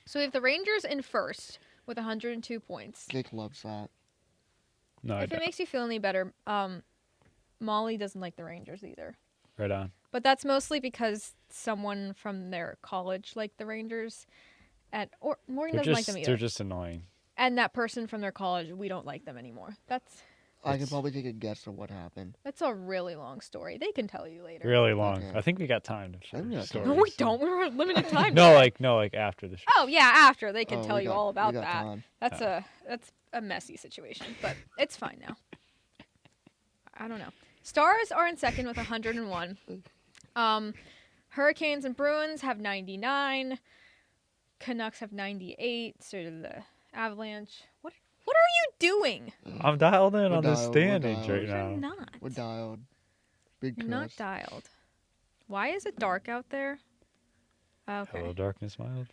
Speaker 1: So we have the Rangers in first with 102 points.
Speaker 2: Jake loves that.
Speaker 3: No,
Speaker 1: if it makes you feel any better, Molly doesn't like the Rangers either.
Speaker 3: Right on.
Speaker 1: But that's mostly because someone from their college liked the Rangers. Morgan doesn't like them either.
Speaker 3: They're just annoying.
Speaker 1: And that person from their college, we don't like them anymore.
Speaker 2: I can probably take a guess of what happened.
Speaker 1: That's a really long story. They can tell you later.
Speaker 3: Really long.
Speaker 2: Okay.
Speaker 3: I think we got time to share the story.
Speaker 1: No, we don't. We were limited time.
Speaker 3: No, like after the show.
Speaker 1: Oh yeah, after they can tell
Speaker 2: we
Speaker 1: you
Speaker 2: got-
Speaker 1: all about
Speaker 2: we got
Speaker 1: that.
Speaker 2: time.
Speaker 1: That's a messy situation, but it's fine now. I don't know. Stars are in second with 101. Hurricanes and Bruins have 99. Canucks have 98. So do the Avalanche. What are you doing?
Speaker 3: I'm dialed in
Speaker 2: We're
Speaker 3: on the
Speaker 2: dialed, we're
Speaker 3: standings
Speaker 2: dialed.
Speaker 3: right
Speaker 1: You're
Speaker 3: now.
Speaker 1: not.
Speaker 2: We're dialed. Big
Speaker 1: You're not
Speaker 2: trust.
Speaker 1: dialed. Why is it dark out there? Okay.
Speaker 3: Hello, darkness, my old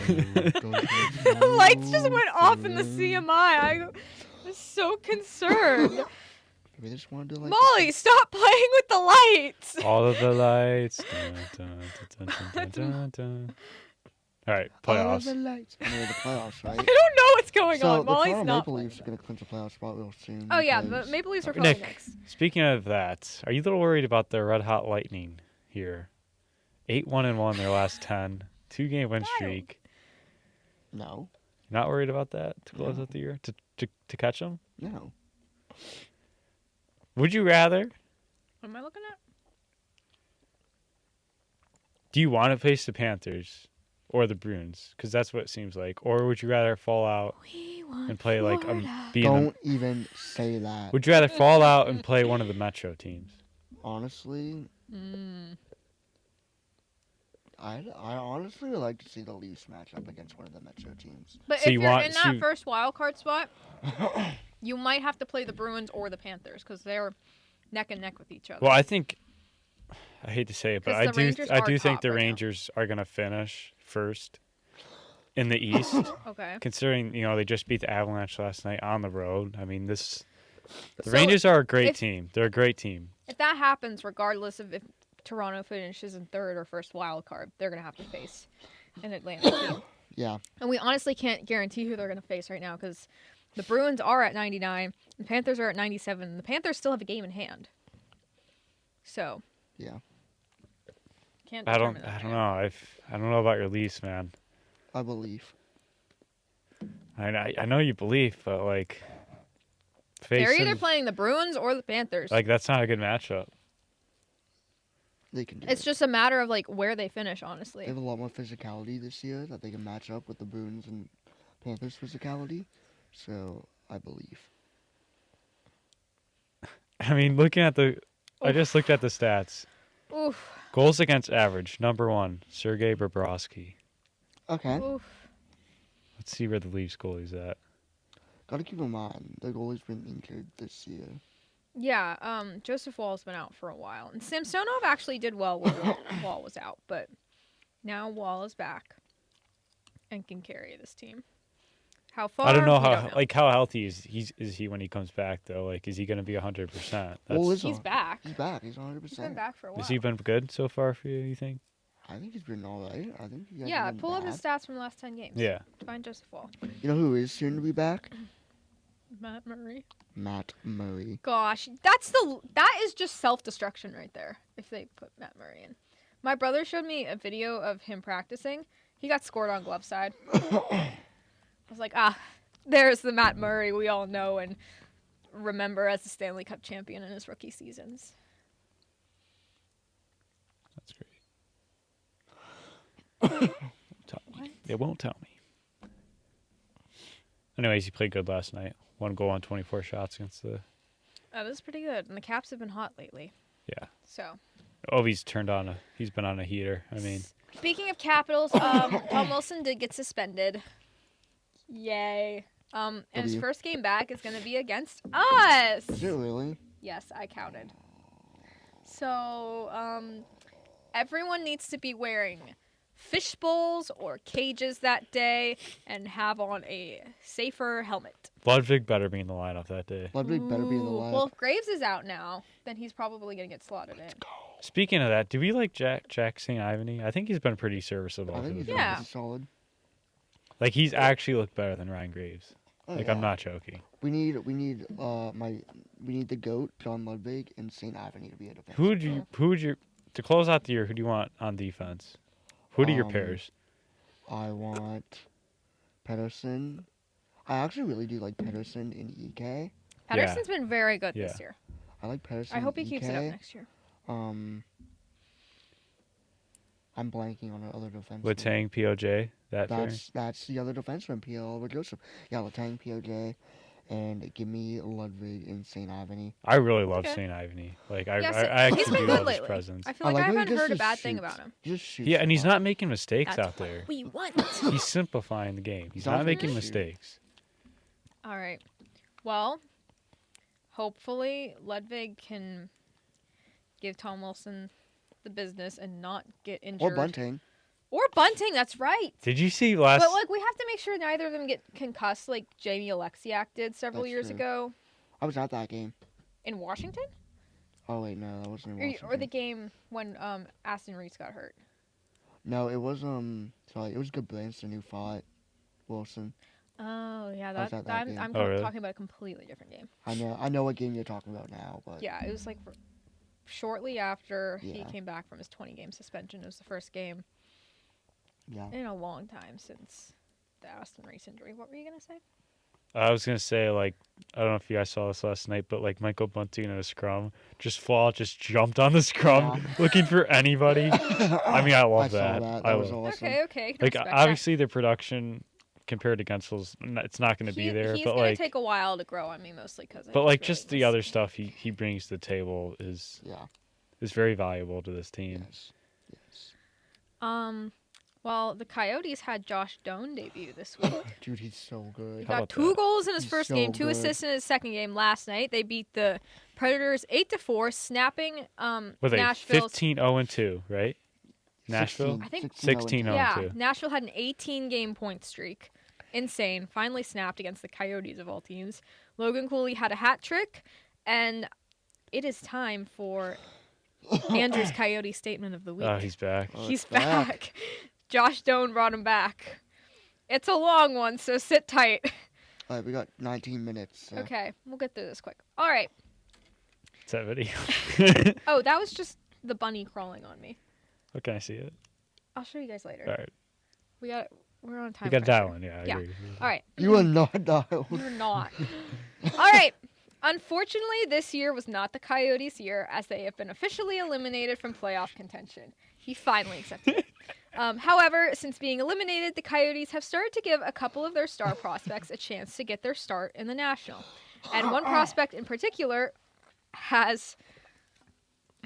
Speaker 1: The lights just went off in the CMI. I was so concerned.
Speaker 2: We just want to do like
Speaker 1: Molly, stop playing with the lights.
Speaker 3: All of the lights. Dun, dun, dun, dun, dun, dun, dun. All right,
Speaker 2: all of
Speaker 3: playoffs.
Speaker 2: the lights. I mean, the playoffs, right?
Speaker 1: I don't know what's going
Speaker 2: So
Speaker 1: on.
Speaker 2: the
Speaker 1: Molly's
Speaker 2: Toronto
Speaker 1: not.
Speaker 2: Maple
Speaker 1: playing
Speaker 2: Leafs are
Speaker 1: with
Speaker 2: going to clinch a playoff spot real soon.
Speaker 1: Oh yeah, the
Speaker 2: because
Speaker 1: Maple Leafs are probably
Speaker 3: Nick,
Speaker 1: next.
Speaker 3: speaking of that, are you a little worried about the Red Hot Lightning here? 8-1-1 their last 10, 2-game win streak.
Speaker 2: No,
Speaker 3: Not worried about that to close out the year to catch them?
Speaker 2: no.
Speaker 3: Would you rather?
Speaker 1: What am I looking at?
Speaker 3: Do you want to face the Panthers or the Bruins? Because that's what it seems like. Or would you rather fall out and play like
Speaker 2: Don't even say that.
Speaker 3: Would you rather fall out and play one of the Metro teams?
Speaker 2: Honestly, I honestly would like to see the Leafs match up against one of the Metro teams.
Speaker 1: But
Speaker 3: So
Speaker 1: if
Speaker 3: you
Speaker 1: you're
Speaker 3: want-
Speaker 1: in
Speaker 3: so
Speaker 1: that
Speaker 3: you-
Speaker 1: first wild card spot, you might have to play the Bruins or the Panthers because they're neck and neck with each other.
Speaker 3: Well, I think I hate to say it, but
Speaker 1: 'Cause the Rangers
Speaker 3: I
Speaker 1: are
Speaker 3: do think
Speaker 1: top
Speaker 3: the
Speaker 1: right now.
Speaker 3: Rangers are going to finish first in the East.
Speaker 1: Okay.
Speaker 3: Considering they just beat the Avalanche last night on the road. I mean, the
Speaker 1: So
Speaker 3: Rangers are a great
Speaker 1: if-
Speaker 3: team. They're a great team.
Speaker 1: If that happens, regardless of if Toronto finishes in third or first wild card, they're going to have to face an Atlanta team.
Speaker 2: Yeah,
Speaker 1: And we honestly can't guarantee who they're going to face right now because the Bruins are at 99, the Panthers are at 97, and the Panthers still have a game in hand. So.
Speaker 2: Yeah.
Speaker 1: Can't
Speaker 3: I don't
Speaker 1: determine that right
Speaker 3: know.
Speaker 1: now.
Speaker 3: I don't know about your Leafs, man.
Speaker 2: I believe.
Speaker 3: I know you believe, but like
Speaker 1: They're either
Speaker 3: facing
Speaker 1: playing the Bruins or the Panthers.
Speaker 3: like that's not a good matchup.
Speaker 2: They can do
Speaker 1: It's
Speaker 2: it.
Speaker 1: just a matter of like where they finish,
Speaker 2: They
Speaker 1: honestly.
Speaker 2: have a lot more physicality this year that they can match up with the Bruins and Panthers' physicality. So I believe.
Speaker 3: I mean, I just looked at the stats.
Speaker 1: Oof.
Speaker 3: Goals against average, number 1, Sergei Bobrovsky.
Speaker 2: Okay.
Speaker 1: Oof.
Speaker 3: Let's see where the Leafs goalie's at.
Speaker 2: Gotta keep in mind, the goalie's been injured this year.
Speaker 1: Yeah, Joseph Wall's been out for a while. And Samsonov actually did well when Wall was out, but now Wall is back and can carry this team. How far?
Speaker 3: I don't know
Speaker 1: we
Speaker 3: how how healthy is he when he comes back though. Like, is he going to be 100%?
Speaker 2: Well,
Speaker 1: He's back.
Speaker 2: He's back. He's 100%.
Speaker 1: He's been back for a while.
Speaker 3: Has he been good so far for you? You think?
Speaker 2: I think he's been alright. I think he hasn't
Speaker 1: Yeah,
Speaker 2: been
Speaker 1: pull up
Speaker 2: bad.
Speaker 1: his stats from the last 10 games.
Speaker 3: Yeah.
Speaker 1: Find Joseph Wall.
Speaker 2: You know who is soon to be back?
Speaker 1: Matt Murray.
Speaker 2: Matt Murray.
Speaker 1: Gosh, that is just self-destruction right there if they put Matt Murray in. My brother showed me a video of him practicing. He got scored on glove side. I was like, there's the Matt Murray we all know and remember as the Stanley Cup champion in his rookie seasons.
Speaker 3: That's great. They won't tell me. Anyways, he played good last night. 1 goal on 24 shots against the...
Speaker 1: That was pretty good. And the Caps have been hot lately.
Speaker 3: Yeah.
Speaker 1: So.
Speaker 3: He's been on a heater. I mean...
Speaker 1: Speaking of Capitals, Tom Wilson did get suspended. Yay. And his first game back is going to be against us.
Speaker 2: Is it really?
Speaker 1: Yes, I counted. So, everyone needs to be wearing fish bowls or cages that day and have on a safer helmet.
Speaker 3: Ludwig better be in the lineup that day.
Speaker 2: Ludwig better be in the lineup.
Speaker 1: Well, if Graves is out now, then he's probably going to get slotted in.
Speaker 3: Speaking of that, do we like Jack St. Ivany? I think he's been pretty serviceable.
Speaker 2: I think he's
Speaker 1: Yeah.
Speaker 2: solid.
Speaker 3: Like, he's actually looked better than Ryan Graves.
Speaker 2: Oh,
Speaker 3: Like,
Speaker 2: yeah.
Speaker 3: I'm not joking.
Speaker 2: We need the GOAT, John Ludwig, and St. Ivany to be a defense.
Speaker 3: Who would you to close out the year? Who do you want on defense? Who are your pairs?
Speaker 2: I want Pedersen. I actually really do like Pedersen in EK.
Speaker 1: Pedersen's been very good this year.
Speaker 2: I like Pedersen.
Speaker 1: I hope he
Speaker 2: in
Speaker 1: keeps
Speaker 2: EK.
Speaker 1: it up next year.
Speaker 2: I'm blanking on another defenseman.
Speaker 3: Letang, POJ.
Speaker 2: That's the other defenseman, PL Joseph. Yeah, Letang, POJ, and give me Ludwig and St. Ivany.
Speaker 3: I really love
Speaker 1: Okay.
Speaker 3: St. Ivany. Like,
Speaker 1: Yeah,
Speaker 3: I
Speaker 1: he's
Speaker 3: actually
Speaker 1: been
Speaker 3: do
Speaker 1: good
Speaker 3: love his
Speaker 1: lately.
Speaker 3: presence.
Speaker 1: I feel like I
Speaker 2: when he
Speaker 1: haven't heard a
Speaker 2: just
Speaker 1: bad thing
Speaker 2: shoots.
Speaker 1: about him.
Speaker 2: He just shoots.
Speaker 3: Yeah, and he's
Speaker 2: the puck.
Speaker 3: not making mistakes
Speaker 1: That's
Speaker 3: out there.
Speaker 1: what we want.
Speaker 3: He's simplifying the game. He's
Speaker 2: He's
Speaker 3: not
Speaker 2: not
Speaker 3: making
Speaker 2: gonna shoot.
Speaker 3: mistakes.
Speaker 1: All right. Well, hopefully Ludwig can give Tom Wilson the business and not get injured.
Speaker 2: Or Bunting.
Speaker 1: Or Bunting, that's right.
Speaker 3: Did you see last?
Speaker 1: But like we have to make sure neither of them get concussed like Jamie Alexiak did several
Speaker 2: That's
Speaker 1: years
Speaker 2: true.
Speaker 1: ago
Speaker 2: I was at that game.
Speaker 1: in Washington.
Speaker 2: Oh wait, no, that wasn't in Washington.
Speaker 1: Or the game when Aston Reese got hurt.
Speaker 2: No, it was sorry, it was Goodbranson who fought Wilson.
Speaker 1: Oh yeah,
Speaker 2: I was at that game.
Speaker 1: I'm
Speaker 3: Oh, really?
Speaker 1: talking about a completely different game.
Speaker 2: I know what game you're talking about now, but
Speaker 1: Yeah, it was like shortly after he
Speaker 2: Yeah.
Speaker 1: came back from his 20-game suspension. It was the first game
Speaker 2: yeah.
Speaker 1: in a long time since the Aston Reese injury. What were you gonna say?
Speaker 3: I was gonna say, like, I don't know if you guys saw this last night, but like Michael Bunting in a scrum just jumped on the scrum looking for anybody. I mean, I love
Speaker 2: I saw that. That was
Speaker 3: love-
Speaker 2: awesome.
Speaker 1: Okay. can
Speaker 3: like,
Speaker 1: respect that.
Speaker 3: obviously their production compared to Genssel's, it's not going to be there,
Speaker 1: He's
Speaker 3: but
Speaker 1: gonna
Speaker 3: like,
Speaker 1: take a while to grow on me, mostly because.
Speaker 3: but like just the other stuff he brings to the table is
Speaker 2: Yeah.
Speaker 3: very valuable to this team.
Speaker 2: Yes.
Speaker 1: Well, the Coyotes had Josh Doan debut this week.
Speaker 2: Dude, he's so good.
Speaker 1: He
Speaker 3: How
Speaker 1: got
Speaker 3: about
Speaker 1: 2
Speaker 3: that?
Speaker 1: goals in his
Speaker 2: He's
Speaker 1: first
Speaker 2: so
Speaker 1: game, 2
Speaker 2: good.
Speaker 1: assists in his second game last night. They beat the Predators 8-4, snapping
Speaker 3: With a
Speaker 1: Nashville's
Speaker 3: 15-0-2, right? Nashville?
Speaker 2: 16,
Speaker 1: I think
Speaker 3: 16
Speaker 1: Yeah,
Speaker 3: 0-2.
Speaker 1: Nashville had an 18-game point streak. Insane. Finally snapped against the Coyotes of all teams. Logan Cooley had a hat trick, and it is time for Andrew's Coyote statement of the week.
Speaker 3: Oh, he's back.
Speaker 2: Oh,
Speaker 1: He's
Speaker 2: it's back.
Speaker 1: back. Josh Doan brought him back. It's a long one, so sit tight.
Speaker 2: All right, we got 19 minutes. So.
Speaker 1: Okay, we'll get through this quick. All right.
Speaker 3: It's that video.
Speaker 1: Oh, that was just the bunny crawling on me.
Speaker 3: Oh, can I see it?
Speaker 1: I'll show you guys later.
Speaker 3: All right.
Speaker 1: We're on time.
Speaker 3: We got to
Speaker 1: pressure.
Speaker 3: dial in. Yeah, I
Speaker 1: Yeah.
Speaker 3: agree.
Speaker 1: All right.
Speaker 2: You are not dialed.
Speaker 1: You're not. All right. Unfortunately, this year was not the Coyotes' year, as they have been officially eliminated from playoff contention. He finally accepted it. However, since being eliminated, the Coyotes have started to give a couple of their star prospects a chance to get their start in the National. And one prospect in particular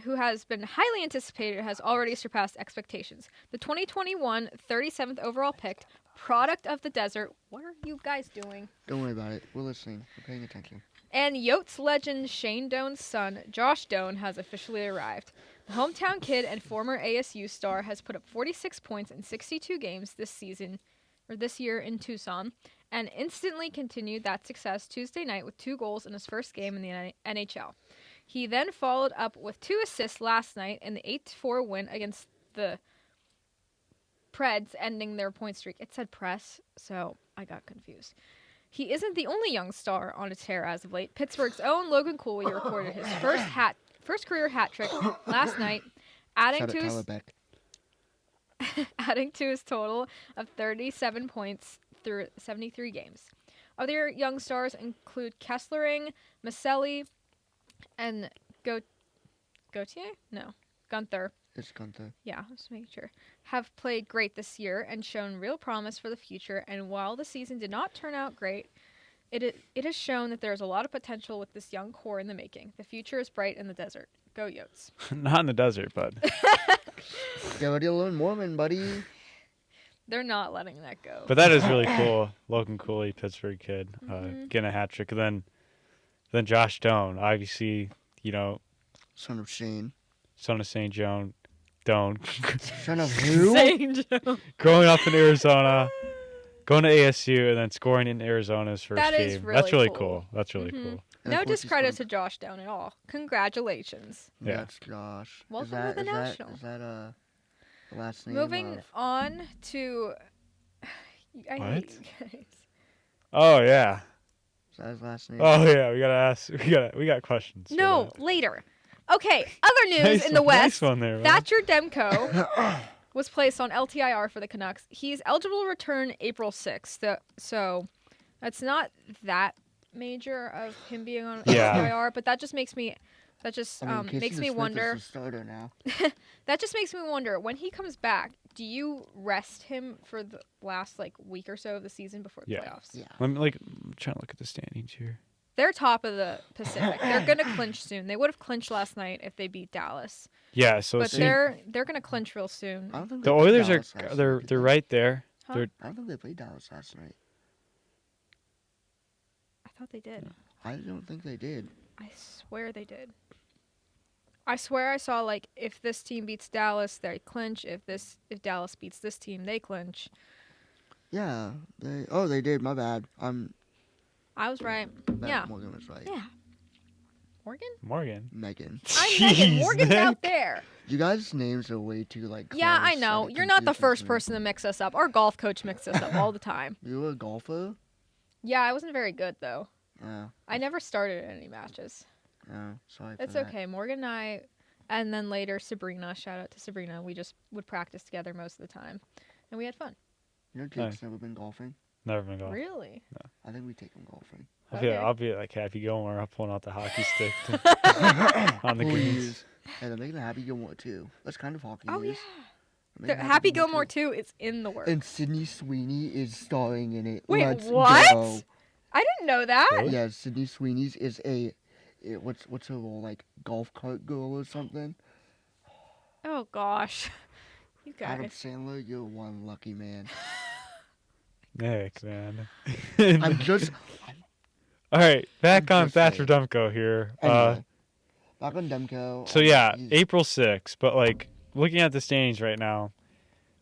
Speaker 1: who has been highly anticipated, has already surpassed expectations. The 2021 37th overall pick, product of the desert. What are you guys doing?
Speaker 2: Don't worry about it. We're listening. We're paying attention.
Speaker 1: And Yotes legend Shane Doan's son, Josh Doan, has officially arrived. The hometown kid and former ASU star has put up 46 points in 62 games this year in Tucson, and instantly continued that success Tuesday night with 2 goals in his first game in the NHL. He then followed up with 2 assists last night in the 8-4 win against the Preds, ending their point streak. It said press, so I got confused. He isn't the only young star on a tear as of late. Pittsburgh's own Logan Cooley recorded his first career hat trick last night, adding
Speaker 2: Shout out
Speaker 1: to his
Speaker 2: Tyler Beck.
Speaker 1: adding to his total of 37 points through 73 games. Other young stars include Kesslering, Maselli, and Gautier? No, Gunther.
Speaker 2: It's Gunther.
Speaker 1: Yeah, just making sure. Have played great this year and shown real promise for the future. And while the season did not turn out great, it has shown that there is a lot of potential with this young core in the making. The future is bright in the desert. Go Yotes.
Speaker 3: Not in the desert, bud.
Speaker 2: Get ready to learn Mormon, buddy.
Speaker 1: They're not letting that go.
Speaker 3: But that is really cool. Logan Cooley, Pittsburgh kid,
Speaker 1: Mhm.
Speaker 3: getting a hat trick. And then Josh Doan, obviously,
Speaker 2: Son of Shane.
Speaker 3: son of St. John, Doan,
Speaker 2: Son of who?
Speaker 1: St. Joe.
Speaker 3: growing up in Arizona, going to ASU, and then scoring in Arizona's first
Speaker 1: That
Speaker 3: game.
Speaker 1: is
Speaker 3: That's
Speaker 1: really
Speaker 3: really
Speaker 1: cool.
Speaker 3: cool. That's really
Speaker 1: Mhm.
Speaker 3: cool.
Speaker 2: And of
Speaker 1: No
Speaker 2: course he's
Speaker 1: discredit
Speaker 2: from-
Speaker 1: to Josh Down at all. Congratulations.
Speaker 3: Yeah.
Speaker 2: That's Josh.
Speaker 1: Welcome
Speaker 2: is that,
Speaker 1: to the
Speaker 2: is that-
Speaker 1: National.
Speaker 2: Is that the last name?
Speaker 1: Moving
Speaker 2: of...
Speaker 1: on to. I
Speaker 3: What?
Speaker 1: hate you guys.
Speaker 3: Oh yeah.
Speaker 2: Is that his last name?
Speaker 3: Oh yeah. We gotta ask. We got questions. for
Speaker 1: No,
Speaker 3: that.
Speaker 1: later. Okay, other news
Speaker 3: Nice
Speaker 1: in the
Speaker 3: one,
Speaker 1: West.
Speaker 3: Nice one there. man.
Speaker 1: Thatcher Demko was placed on LTIR for the Canucks. He's eligible to return April 6th. So that's not that major of him being on
Speaker 3: Yeah.
Speaker 1: LTIR, but that just makes me
Speaker 2: I mean, Casey
Speaker 1: makes me
Speaker 2: DeSmith
Speaker 1: wonder.
Speaker 2: Is the starter now.
Speaker 1: That just makes me wonder when he comes back, do you rest him for the last week or so of the season before the
Speaker 3: Yeah.
Speaker 1: playoffs?
Speaker 2: Yeah.
Speaker 3: I'm trying to look at the standings here.
Speaker 1: They're top of the Pacific. They're going to clinch soon. They would have clinched last night if they beat Dallas.
Speaker 3: Yeah. So
Speaker 1: But
Speaker 3: see,
Speaker 1: they're going to clinch real soon.
Speaker 2: I don't think
Speaker 3: the
Speaker 2: they played
Speaker 3: Oilers
Speaker 2: Dallas
Speaker 3: are
Speaker 2: last
Speaker 3: they're
Speaker 2: night, did
Speaker 3: they're
Speaker 2: they?
Speaker 3: right there.
Speaker 1: Huh?
Speaker 3: They're
Speaker 2: I don't think they played Dallas last night.
Speaker 1: I thought they did.
Speaker 2: I don't think they did.
Speaker 1: I swear they did. I swear I saw if this team beats Dallas, they clinch. If Dallas beats this team, they clinch.
Speaker 2: Yeah. They did. My bad.
Speaker 1: I was right.
Speaker 2: Matt
Speaker 1: Yeah.
Speaker 2: Morgan was right.
Speaker 1: Yeah. Morgan?
Speaker 3: Morgan.
Speaker 2: Megan.
Speaker 1: I'm Megan.
Speaker 3: Jeez,
Speaker 1: Morgan's
Speaker 3: Nick.
Speaker 1: out there.
Speaker 2: You guys' names are way too
Speaker 1: Yeah, I
Speaker 2: close,
Speaker 1: know.
Speaker 2: and it
Speaker 1: You're not the
Speaker 2: confuses
Speaker 1: first
Speaker 2: me.
Speaker 1: person to mix us up. Our golf coach mixed us up all the time.
Speaker 2: You were a golfer?
Speaker 1: Yeah, I wasn't very good though.
Speaker 2: Yeah.
Speaker 1: I never started any matches.
Speaker 2: Yeah. Sorry for
Speaker 1: It's
Speaker 2: that.
Speaker 1: okay. Morgan and I, and then later Sabrina. Shout out to Sabrina. We just would practice together most of the time, and we had fun.
Speaker 2: You know Jake's
Speaker 3: Nice.
Speaker 2: never been golfing?
Speaker 3: Never been golf.
Speaker 1: Really?
Speaker 2: I think we take him golfing.
Speaker 1: Okay.
Speaker 3: I'll be like Happy Gilmore. I'm pulling out the hockey stick on the greens.
Speaker 2: Please. Hey, they're making a Happy Gilmore too. That's kind of hockey
Speaker 1: Oh
Speaker 2: news.
Speaker 1: yeah.
Speaker 2: They're
Speaker 1: The
Speaker 2: making
Speaker 1: Happy Gilmore 2 is in the works.
Speaker 2: And Sydney Sweeney is starring in it.
Speaker 1: Wait,
Speaker 2: Let's
Speaker 1: what?
Speaker 2: go.
Speaker 1: I didn't know that.
Speaker 3: Really?
Speaker 2: Yeah, Sydney Sweeney's is what's her role, golf cart girl or something?
Speaker 1: Oh gosh. You
Speaker 2: Adam
Speaker 1: guys.
Speaker 2: Sandler, you're one lucky man.
Speaker 3: Nick, man.
Speaker 2: I'm just
Speaker 3: All right, back
Speaker 2: I'm
Speaker 3: on
Speaker 2: just
Speaker 3: Thatcher
Speaker 2: saying.
Speaker 3: Demko here.
Speaker 2: anyway. Back on Demko.
Speaker 3: So yeah,
Speaker 2: he's-
Speaker 3: April 6th. But looking at the standings right now,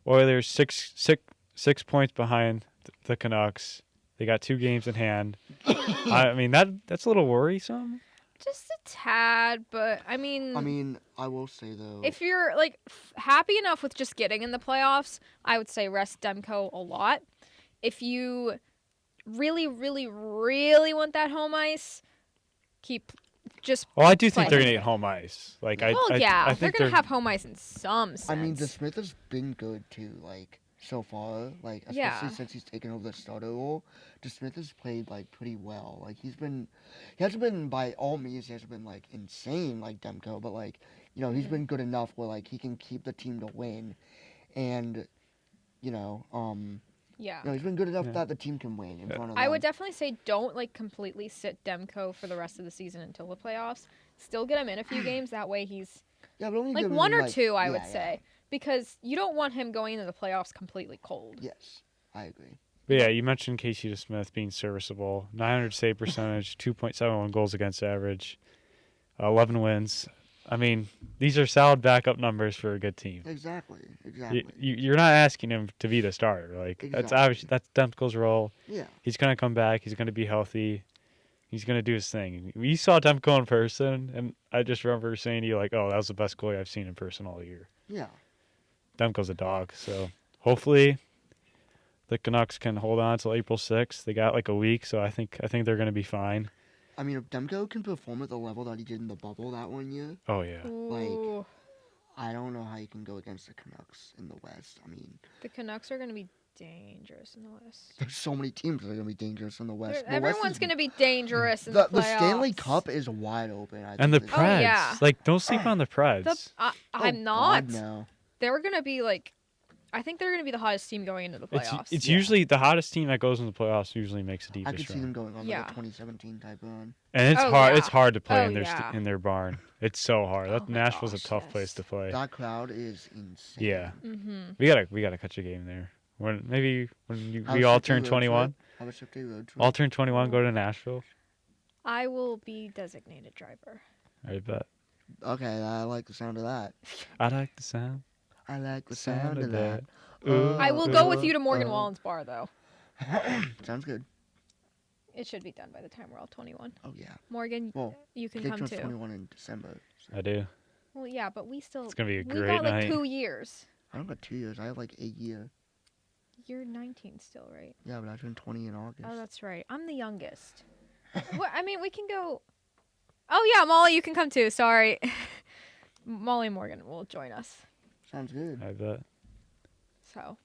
Speaker 3: Oilers six points behind the Canucks. They got 2 games in hand. I mean that's a little worrisome.
Speaker 1: Just a tad, but I mean,
Speaker 2: I will say though.
Speaker 1: if you're happy enough with just getting in the playoffs, I would say rest Demko a lot. If you really, really, really want that home ice, keep just.
Speaker 3: Well, I do think
Speaker 1: Play.
Speaker 3: they're gonna get home ice. I
Speaker 1: they're
Speaker 3: think
Speaker 1: gonna have home ice in some sense.
Speaker 2: I mean, DeSmith has been good too, so far. Especially
Speaker 1: Yeah.
Speaker 2: since he's taken over the starter role. DeSmith has played pretty well. He hasn't been by all means. He hasn't been insane like Demko, but he's been good enough where he can keep the team to win, and
Speaker 1: yeah.
Speaker 2: he's been good enough
Speaker 3: Yeah.
Speaker 2: that the team can win in front of them.
Speaker 1: I would definitely say don't completely sit Demko for the rest of the season until the playoffs. Still get him in a few games. That way he's
Speaker 2: yeah, but only give him,
Speaker 1: one or two, I would
Speaker 2: yeah,
Speaker 1: say, because you don't want him going into the playoffs completely cold.
Speaker 2: Yes, I agree.
Speaker 3: But yeah, you mentioned Casey DeSmith being serviceable. 900 save percentage, 2.71 goals against average, 11 wins. I mean, these are solid backup numbers for a good team.
Speaker 2: Exactly. Exactly.
Speaker 3: You're not asking him to be the starter. That's
Speaker 2: Exactly.
Speaker 3: obviously that's Demko's role.
Speaker 2: Yeah.
Speaker 3: He's gonna come back. He's gonna be healthy. He's gonna do his thing. We saw Demko in person, and I just remember saying to you "Oh, that was the best goalie I've seen in person all year."
Speaker 2: Yeah.
Speaker 3: Demko's a dog. So hopefully, the Canucks can hold on until April 6th. They got a week, so I think they're gonna be fine.
Speaker 2: I mean, if Demko can perform at the level that he did in the bubble that one year,
Speaker 3: Oh yeah.
Speaker 1: Ooh.
Speaker 2: I don't know how you can go against the Canucks in the West. I mean,
Speaker 1: The Canucks are going to be dangerous in the West.
Speaker 2: there's so many teams that are going to be dangerous in the West. The West
Speaker 1: Everyone's
Speaker 2: is-
Speaker 1: going to be dangerous in the playoffs.
Speaker 2: The Stanley Cup is wide open. I
Speaker 3: And the
Speaker 2: think.
Speaker 3: Preds.
Speaker 1: yeah.
Speaker 3: Like, don't sleep on the Preds.
Speaker 1: I'm
Speaker 2: Oh,
Speaker 1: not.
Speaker 2: God, no.
Speaker 1: They're going to be like, I think they're going to be the hottest team going into the playoffs.
Speaker 3: It's
Speaker 2: Yeah.
Speaker 3: usually the hottest team that goes in the playoffs usually makes the
Speaker 2: I could
Speaker 3: deepest
Speaker 2: see them
Speaker 3: run.
Speaker 2: going on
Speaker 1: Yeah.
Speaker 2: like a 2017 type run.
Speaker 3: And it's
Speaker 1: Oh,
Speaker 3: hard.
Speaker 1: yeah.
Speaker 3: It's hard to play
Speaker 1: Oh,
Speaker 3: in their
Speaker 1: yeah.
Speaker 3: in their barn. It's so hard.
Speaker 1: Oh
Speaker 3: That
Speaker 1: my
Speaker 3: Nashville's
Speaker 1: gosh,
Speaker 3: a tough
Speaker 1: yes.
Speaker 3: place to play.
Speaker 2: That crowd is insane.
Speaker 3: Yeah.
Speaker 1: Mm-hmm.
Speaker 3: We gotta catch a game there. When we
Speaker 2: How's
Speaker 3: all
Speaker 2: 50
Speaker 3: turn
Speaker 2: road
Speaker 3: 21.
Speaker 2: trip? How much 50 road trip?
Speaker 3: All turn 21. Go to Nashville.
Speaker 1: I will be designated driver.
Speaker 3: I bet.
Speaker 2: Okay, I like the sound of that.
Speaker 3: I like the sound.
Speaker 2: I like the sound of that.
Speaker 1: I will go with you to
Speaker 2: uh,
Speaker 1: Morgan Wallen's bar, though.
Speaker 2: Sounds good.
Speaker 1: It should be done by the time we're all 21.
Speaker 2: Oh yeah.
Speaker 1: Morgan,
Speaker 2: Well,
Speaker 1: you can
Speaker 2: Jake
Speaker 1: come
Speaker 2: turns
Speaker 1: too.
Speaker 2: 21 in December. So.
Speaker 3: I do.
Speaker 1: Well, yeah, but we still.
Speaker 3: It's gonna be a
Speaker 1: we
Speaker 3: great
Speaker 1: got like
Speaker 3: night.
Speaker 1: 2 years.
Speaker 2: I don't got 2 years. I have like a year.
Speaker 1: You're 19 still, right?
Speaker 2: Yeah, but I turned 20 in August.
Speaker 1: Oh, that's right. I'm the youngest. Well, I mean, we can go. Oh yeah, Molly, you can come too. Sorry, Molly and Morgan will join us.
Speaker 2: Sounds good.
Speaker 3: I bet.
Speaker 1: So.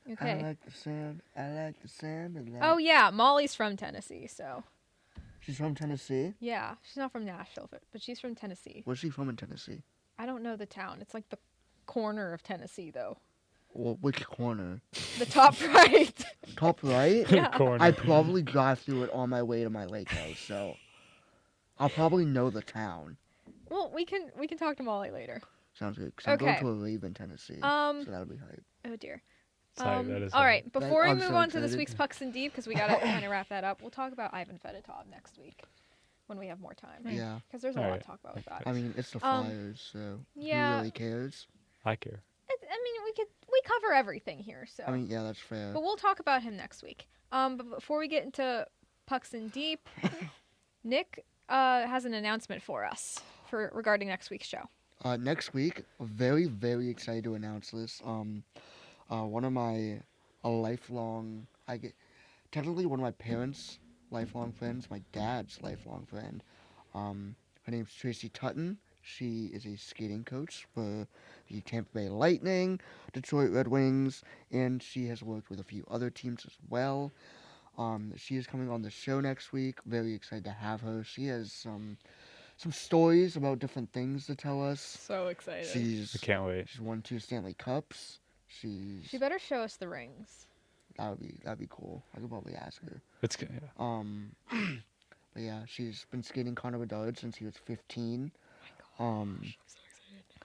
Speaker 2: I
Speaker 1: Okay.
Speaker 2: like the sound. I like the sound of that.
Speaker 1: Oh yeah, Molly's from Tennessee, so
Speaker 2: She's from Tennessee.
Speaker 1: yeah, she's not from Nashville, but she's from Tennessee.
Speaker 2: Where's she from in Tennessee?
Speaker 1: I don't know the town. It's like the corner of Tennessee, though.
Speaker 2: Well, which corner?
Speaker 1: The top right.
Speaker 2: Top right?
Speaker 1: Yeah.
Speaker 3: Corner.
Speaker 2: I probably drive through it on my way to my lake house, so I'll probably know the town.
Speaker 1: Well, we can talk to Molly later.
Speaker 2: Sounds good. Cause I'm going
Speaker 1: Okay.
Speaker 2: to a rave in Tennessee,
Speaker 1: Um.
Speaker 2: so that'll be hype.
Speaker 1: Oh dear.
Speaker 3: Sorry, that is
Speaker 1: all right. Before we
Speaker 2: I'm
Speaker 1: move
Speaker 2: so
Speaker 1: on to this
Speaker 2: excited.
Speaker 1: week's Pucks and Deep, because we gotta kind of wrap that up, we'll talk about Ivan Fedotov next week when we have more time.
Speaker 2: Yeah.
Speaker 1: Because there's a
Speaker 3: All
Speaker 1: lot
Speaker 3: right.
Speaker 1: to talk about with that.
Speaker 2: I mean, it's the
Speaker 1: Um,
Speaker 2: Flyers, so
Speaker 1: yeah.
Speaker 2: who really cares?
Speaker 3: I care.
Speaker 1: I mean, we cover everything here, so.
Speaker 2: I mean, yeah, that's fair.
Speaker 1: But we'll talk about him next week. But before we get into Pucks and Deep, Nick has an announcement for us regarding next week's show.
Speaker 2: Next week, very, very excited to announce this. One of my lifelong, technically one of my parents' lifelong friends, my dad's lifelong friend. Her name's Tracy Tutton. She is a skating coach for the Tampa Bay Lightning, Detroit Red Wings, and she has worked with a few other teams as well. She is coming on the show next week. Very excited to have her. She has some stories about different things to tell us.
Speaker 1: So excited.
Speaker 2: She's
Speaker 3: I can't wait.
Speaker 2: She's won 2 Stanley Cups. She
Speaker 1: better show us the rings.
Speaker 2: that'd be cool. I could probably ask her.
Speaker 3: It's good. Yeah.
Speaker 2: But yeah, she's been skating Connor Bedard since he was 15.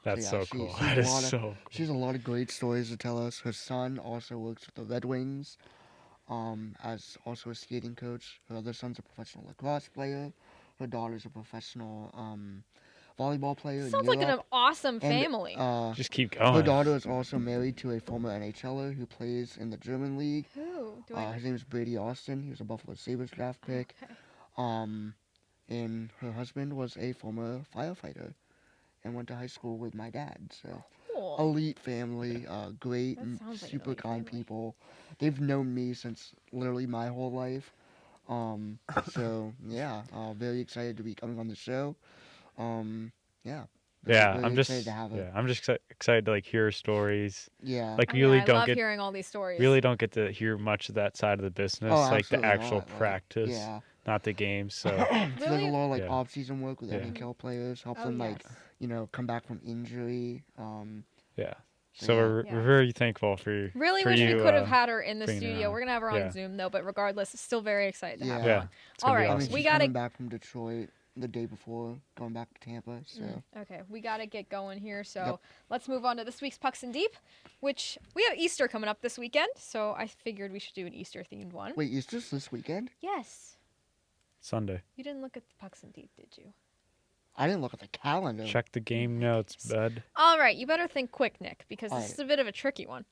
Speaker 3: That's
Speaker 2: yeah,
Speaker 3: so
Speaker 2: she-
Speaker 3: cool.
Speaker 2: she's
Speaker 3: That
Speaker 2: a
Speaker 3: is
Speaker 2: lot of-
Speaker 3: so.
Speaker 2: She has a lot of great stories to tell us. Her son also works with the Red Wings, as also a skating coach. Her other son's a professional lacrosse player. Her daughter's a professional volleyball player.
Speaker 1: Sounds
Speaker 2: in
Speaker 1: like an
Speaker 2: Europe.
Speaker 1: awesome
Speaker 2: And,
Speaker 1: family.
Speaker 3: Just keep
Speaker 2: her
Speaker 3: going.
Speaker 2: daughter is also married to a former NHLer who plays in the German league.
Speaker 1: Who? Do I?
Speaker 2: His name is Brady Austin. He was a Buffalo Sabres draft pick.
Speaker 1: Okay.
Speaker 2: And her husband was a former firefighter and went to high school with my dad. So
Speaker 1: Cool.
Speaker 2: elite family, great,
Speaker 1: That
Speaker 2: and
Speaker 1: sounds like an
Speaker 2: super
Speaker 1: elite
Speaker 2: kind
Speaker 1: family.
Speaker 2: people. They've known me since literally my whole life. So yeah, very excited to be coming on the show. Yeah.
Speaker 3: Yeah,
Speaker 2: very
Speaker 3: I'm just
Speaker 2: excited to have her.
Speaker 3: I'm just excited to like hear stories.
Speaker 2: Yeah.
Speaker 3: Like
Speaker 1: Oh,
Speaker 3: we
Speaker 1: yeah,
Speaker 3: really
Speaker 1: I
Speaker 3: don't
Speaker 1: love
Speaker 3: get
Speaker 1: hearing all these stories.
Speaker 3: really don't get to hear much of that side of the business,
Speaker 2: Oh,
Speaker 3: like the
Speaker 2: absolutely
Speaker 3: actual
Speaker 2: not, like,
Speaker 3: practice,
Speaker 2: Yeah.
Speaker 3: not the games. So
Speaker 2: So there's
Speaker 1: Really?
Speaker 2: a lot of like
Speaker 3: Yeah.
Speaker 2: off-season work with
Speaker 3: Yeah.
Speaker 2: NHL players, help
Speaker 1: Oh,
Speaker 2: them like
Speaker 1: yes.
Speaker 2: come back from injury.
Speaker 3: yeah.
Speaker 2: So,
Speaker 3: So
Speaker 2: yeah.
Speaker 3: we're
Speaker 1: Yeah.
Speaker 3: we're very thankful for
Speaker 1: Really
Speaker 3: for
Speaker 1: wish
Speaker 3: you,
Speaker 1: we could have
Speaker 3: uh,
Speaker 1: had her in the
Speaker 3: bringing her
Speaker 1: studio.
Speaker 3: on.
Speaker 1: We're gonna have her on
Speaker 3: Yeah.
Speaker 1: Zoom though, but regardless, still very excited to have
Speaker 2: Yeah.
Speaker 1: her
Speaker 3: Yeah.
Speaker 1: on.
Speaker 3: It's gonna
Speaker 1: All
Speaker 3: be
Speaker 1: right,
Speaker 2: I mean,
Speaker 3: awesome.
Speaker 2: she's
Speaker 1: we gotta-
Speaker 2: coming back from Detroit the day before, going back to Tampa. So
Speaker 1: Okay, we gotta get going here. So
Speaker 2: Yep.
Speaker 1: let's move on to this week's Pucks and Deep, which we have Easter coming up this weekend. So I figured we should do an Easter themed one.
Speaker 2: wait, Easter's this weekend?
Speaker 1: Yes.
Speaker 3: Sunday.
Speaker 1: You didn't look at the Pucks and Deep, did you?
Speaker 2: I didn't look at the calendar.
Speaker 3: Check the game notes, bud.
Speaker 1: All right, you better think quick, Nick, because
Speaker 2: All
Speaker 1: this
Speaker 2: right.
Speaker 1: is a bit of a tricky one.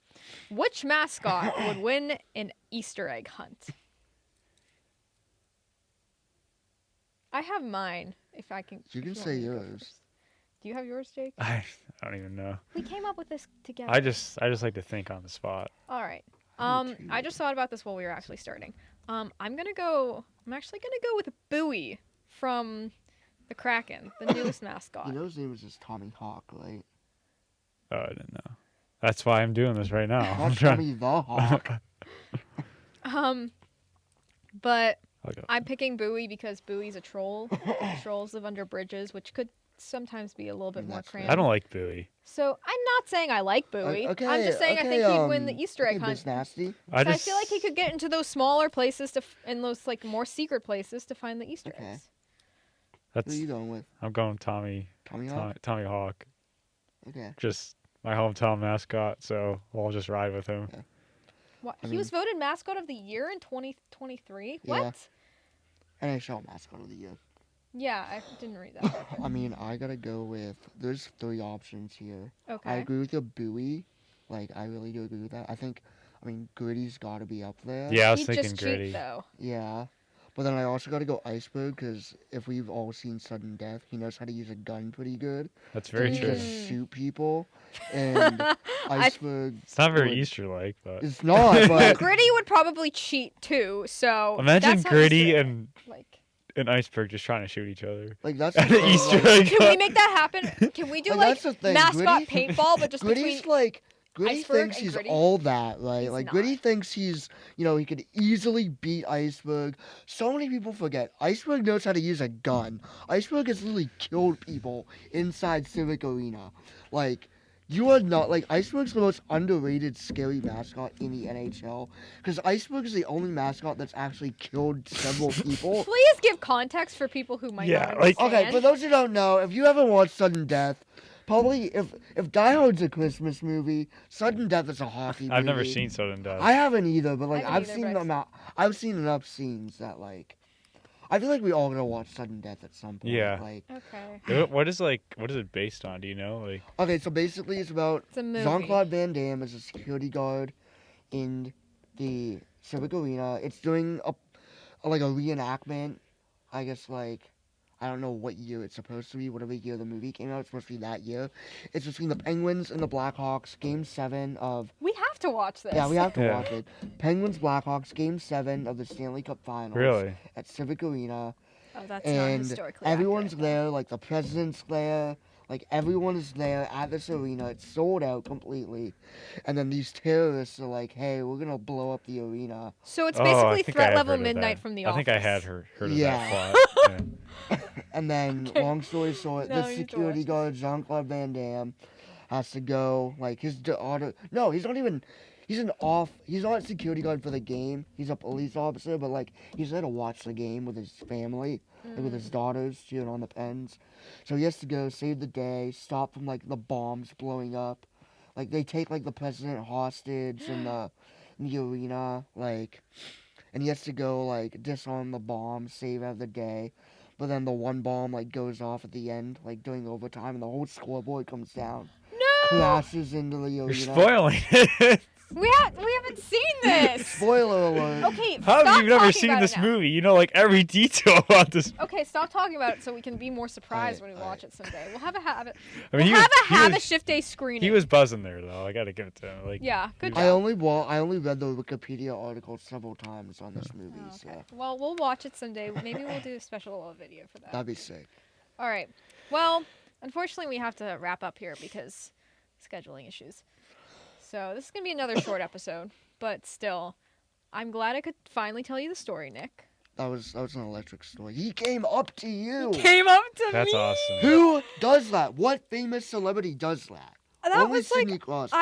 Speaker 1: Which mascot would win an Easter egg hunt? I have mine, if I can.
Speaker 2: You
Speaker 1: if
Speaker 2: can
Speaker 1: want
Speaker 2: say
Speaker 1: me to go
Speaker 2: yours.
Speaker 1: first. Do you have yours, Jake?
Speaker 3: I don't even know.
Speaker 1: We came up with this together.
Speaker 3: I just like to think on the spot.
Speaker 1: All right.
Speaker 2: I do too.
Speaker 1: I just thought about this while we were actually starting. I'm actually gonna go with Bowie from the Kraken, the newest mascot.
Speaker 2: You know his name is just Tommy Hawk, right?
Speaker 3: Oh, I didn't know. That's why I'm doing this right now. I'm
Speaker 2: Not
Speaker 3: trying.
Speaker 2: Tommy the Hawk.
Speaker 1: But
Speaker 3: I'll go.
Speaker 1: I'm picking Bowie because Bowie's a troll. Trolls live under bridges, which could sometimes be a little bit more
Speaker 2: That's fair.
Speaker 1: cramped.
Speaker 3: I don't like Bowie.
Speaker 1: So I'm not saying I like Bowie.
Speaker 2: Okay,
Speaker 1: I'm just saying I think he'd win the Easter egg hunt.
Speaker 2: Miss Nasty.
Speaker 3: I
Speaker 1: I feel like he could get into those smaller places in those like more secret places to find the Easter
Speaker 2: Okay.
Speaker 1: eggs.
Speaker 2: Who
Speaker 3: That's.
Speaker 2: are you going with?
Speaker 3: I'm going Tommy.
Speaker 2: Tommy Hawk?
Speaker 3: Tommy Hawk.
Speaker 2: Okay.
Speaker 3: Just my hometown mascot. So we'll just ride with him.
Speaker 1: What?
Speaker 2: I
Speaker 1: He was voted mascot of the year in 2023.
Speaker 2: Yeah.
Speaker 1: What?
Speaker 2: NHL mascot of the year.
Speaker 1: Yeah, I didn't read that.
Speaker 2: I mean, I gotta go with. There's 3 options here. I
Speaker 1: Okay.
Speaker 2: agree with your Bowie. Like, I really do agree with that. I mean, Gritty's gotta be up there.
Speaker 3: Yeah, I was
Speaker 1: He's
Speaker 3: thinking
Speaker 1: just
Speaker 3: Gritty.
Speaker 1: cheap though.
Speaker 2: Yeah. But then I also gotta go Iceberg, because if we've all seen Sudden Death, he knows how to use a gun pretty good.
Speaker 3: That's very
Speaker 2: He
Speaker 3: true.
Speaker 2: can just shoot people. And Iceberg.
Speaker 3: It's not very
Speaker 2: would-
Speaker 3: Easter-like, but
Speaker 2: It's not, but.
Speaker 1: Gritty would probably cheat too. So
Speaker 3: imagine
Speaker 1: that's how
Speaker 3: Gritty
Speaker 1: Easter-
Speaker 3: and
Speaker 1: like.
Speaker 3: Iceberg just trying to shoot each other.
Speaker 2: Like, that's
Speaker 3: At
Speaker 2: the
Speaker 3: the
Speaker 2: thing,
Speaker 3: Easter
Speaker 2: like,
Speaker 3: egg
Speaker 1: Can we
Speaker 3: hunt.
Speaker 1: make that happen? Can we do
Speaker 2: Like,
Speaker 1: like
Speaker 2: that's the thing,
Speaker 1: mascot
Speaker 2: Gritty-
Speaker 1: paintball, but just
Speaker 2: Gritty's
Speaker 1: between?
Speaker 2: like. Gritty
Speaker 1: Iceberg
Speaker 2: thinks
Speaker 1: and
Speaker 2: he's
Speaker 1: Gritty?
Speaker 2: all that, right?
Speaker 1: He's
Speaker 2: Like,
Speaker 1: not.
Speaker 2: Gritty thinks he's, he could easily beat Iceberg. So many people forget. Iceberg knows how to use a gun. Iceberg has literally killed people inside Civic Arena. Like, you are not, like, Iceberg's the most underrated, scary mascot in the NHL. Because Iceberg is the only mascot that's actually killed several people.
Speaker 1: Please give context for people who might
Speaker 3: Yeah,
Speaker 1: not
Speaker 3: like-
Speaker 1: understand.
Speaker 2: Okay, for those who don't know, if you haven't watched Sudden Death, probably if Die Hard's a Christmas movie, Sudden Death is a hockey movie.
Speaker 3: I've never seen Sudden Death.
Speaker 2: I haven't either, but like
Speaker 1: I haven't
Speaker 2: I've
Speaker 1: either,
Speaker 2: seen
Speaker 1: but
Speaker 2: them out. I've seen enough scenes that like I feel like we all gonna watch Sudden Death at some point.
Speaker 3: Yeah.
Speaker 2: Like
Speaker 1: Okay.
Speaker 3: What is it based on? Do you know? Like,
Speaker 2: okay, so basically it's about
Speaker 1: It's a movie.
Speaker 2: Jean-Claude Van Damme as a security guard in the Civic Arena. It's doing a reenactment. I guess like I don't know what year it's supposed to be. Whatever year the movie came out, it's supposed to be that year. It's between the Penguins and the Blackhawks. Game 7 of
Speaker 1: We have to watch this.
Speaker 2: yeah, we have to
Speaker 3: Yeah.
Speaker 2: watch it. Penguins Blackhawks Game 7 of the Stanley Cup Finals.
Speaker 3: really?
Speaker 2: At Civic Arena.
Speaker 1: Oh, that's not
Speaker 2: And
Speaker 1: historically
Speaker 2: everyone's
Speaker 1: accurate.
Speaker 2: there, like the president's there, like everyone is there at this arena. It's sold out completely. And then these terrorists are like, hey, we're gonna blow up the arena.
Speaker 1: So it's
Speaker 3: Oh, I
Speaker 1: basically
Speaker 3: think I
Speaker 1: threat
Speaker 3: have
Speaker 1: level
Speaker 3: heard of
Speaker 1: midnight
Speaker 3: that.
Speaker 1: from the
Speaker 3: I
Speaker 1: office.
Speaker 3: think I had heard of
Speaker 2: Yeah.
Speaker 3: that plot. Yeah.
Speaker 2: And then,
Speaker 1: Okay.
Speaker 2: long story short,
Speaker 1: No,
Speaker 2: the
Speaker 1: you need to
Speaker 2: security
Speaker 1: watch
Speaker 2: guard, Jean-Claude Van Damme, has to go, like, his daughter... No, he's not even... He's not a security guard for the game. He's a police officer, but, like, he's there to watch the game with his family, like, with his daughters cheering on the Pens. So he has to go save the day, stop from, like, the bombs blowing up. Like, they take, like, the president hostage in the arena, like... And he has to go, like, disarm the bomb, save out the day. But then the one bomb, like, goes off at the end, like, during overtime, and the whole scoreboard comes down.
Speaker 1: No,
Speaker 2: Crashes into the
Speaker 3: You're
Speaker 2: arena.
Speaker 3: spoiling it.
Speaker 1: we haven't seen this.
Speaker 2: Spoiler alert.
Speaker 1: Okay,
Speaker 3: How
Speaker 1: stop
Speaker 3: have you never
Speaker 1: talking
Speaker 3: seen
Speaker 1: about
Speaker 3: this
Speaker 1: it now.
Speaker 3: movie? You know, like every detail about this.
Speaker 1: Okay, stop talking about it so we can be more surprised when we
Speaker 2: Alright.
Speaker 1: watch it someday. We'll have a habit.
Speaker 3: I mean,
Speaker 1: We'll have a
Speaker 3: he
Speaker 1: have a
Speaker 3: was,
Speaker 1: shift day screening.
Speaker 3: he was buzzing there though. I gotta give it to him. Like,
Speaker 1: Yeah, good
Speaker 2: I
Speaker 1: job.
Speaker 2: only read the Wikipedia article several times on this movie,
Speaker 1: Oh,
Speaker 2: so
Speaker 1: okay. Well, we'll watch it someday. Maybe we'll do a special video for that.
Speaker 2: that'd be sick.
Speaker 1: All right. Well, unfortunately, we have to wrap up here because scheduling issues. So this is gonna be another short episode, but still, I'm glad I could finally tell you the story, Nick.
Speaker 2: That was an electric story. He came up to you.
Speaker 1: Came up to
Speaker 3: that's
Speaker 1: me.
Speaker 3: awesome.
Speaker 2: Who does that? What famous celebrity does that?
Speaker 1: That
Speaker 2: Only
Speaker 1: was like
Speaker 2: Sidney Crosby.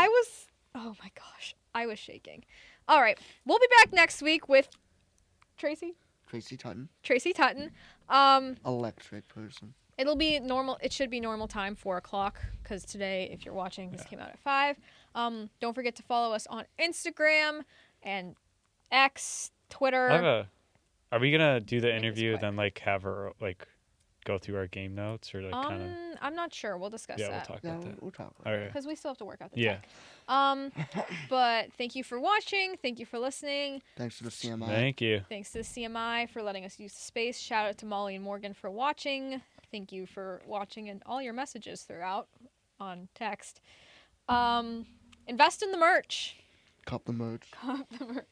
Speaker 1: oh my gosh, I was shaking. All right, we'll be back next week with Tracy
Speaker 2: Tracy Tutton,
Speaker 1: Tutton.
Speaker 2: electric person.
Speaker 1: It'll be normal. It should be normal time, 4:00, because today, if you're watching, this came out at 5. Don't forget to follow us on Instagram and X, Twitter.
Speaker 3: Are we gonna do the
Speaker 1: Make this
Speaker 3: interview
Speaker 1: quick.
Speaker 3: then like have her like go through our game notes or like kind of?
Speaker 1: I'm not sure. We'll discuss
Speaker 3: Yeah, we'll
Speaker 1: that
Speaker 3: talk
Speaker 2: Yeah,
Speaker 3: about that.
Speaker 2: we'll talk about
Speaker 3: All right.
Speaker 1: because we still have to work out the
Speaker 3: Yeah.
Speaker 1: tech. But thank you for watching. Thank you for listening.
Speaker 2: it. Thanks to the CMI.
Speaker 3: Thank you.
Speaker 1: Thanks to the CMI for letting us use the space. Shout out to Molly and Morgan for watching. Thank you for watching and all your messages throughout on text. Invest in the merch.
Speaker 2: Cop the merch.
Speaker 1: The merch.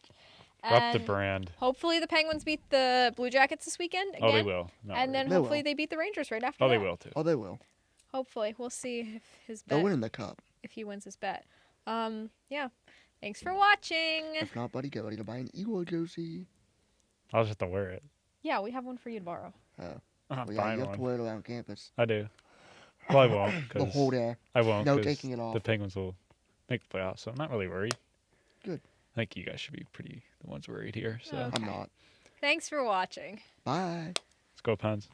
Speaker 3: Up the
Speaker 1: And
Speaker 3: brand.
Speaker 1: hopefully the Penguins beat the Blue Jackets this weekend again.
Speaker 3: Oh, they will. No,
Speaker 1: And then
Speaker 2: They
Speaker 1: hopefully
Speaker 2: will.
Speaker 1: they beat the Rangers right after
Speaker 3: oh,
Speaker 1: that.
Speaker 3: they will too.
Speaker 2: Oh, they will.
Speaker 1: Hopefully. We'll see if his
Speaker 2: They'll
Speaker 1: bet.
Speaker 2: win in the cup.
Speaker 1: if he wins this bet. Yeah. Thanks for watching.
Speaker 2: If not, buddy, get ready to buy an Eagle jersey.
Speaker 3: I'll just have to wear it.
Speaker 1: Yeah, we have one for you to borrow.
Speaker 3: I'm
Speaker 2: Well, yeah,
Speaker 3: buying
Speaker 2: you have to
Speaker 3: one.
Speaker 2: wear it around campus.
Speaker 3: I do. Well, I won't.
Speaker 2: The
Speaker 3: 'Cause
Speaker 2: whole day.
Speaker 3: I won't.
Speaker 2: No
Speaker 3: 'cause
Speaker 2: taking it off.
Speaker 3: The Penguins will make the playoffs, so I'm not really worried.
Speaker 2: Good.
Speaker 3: I think you guys should be the ones worried here. So
Speaker 1: Okay.
Speaker 2: I'm not.
Speaker 1: Thanks for watching.
Speaker 2: Bye.
Speaker 3: let's go, Pens.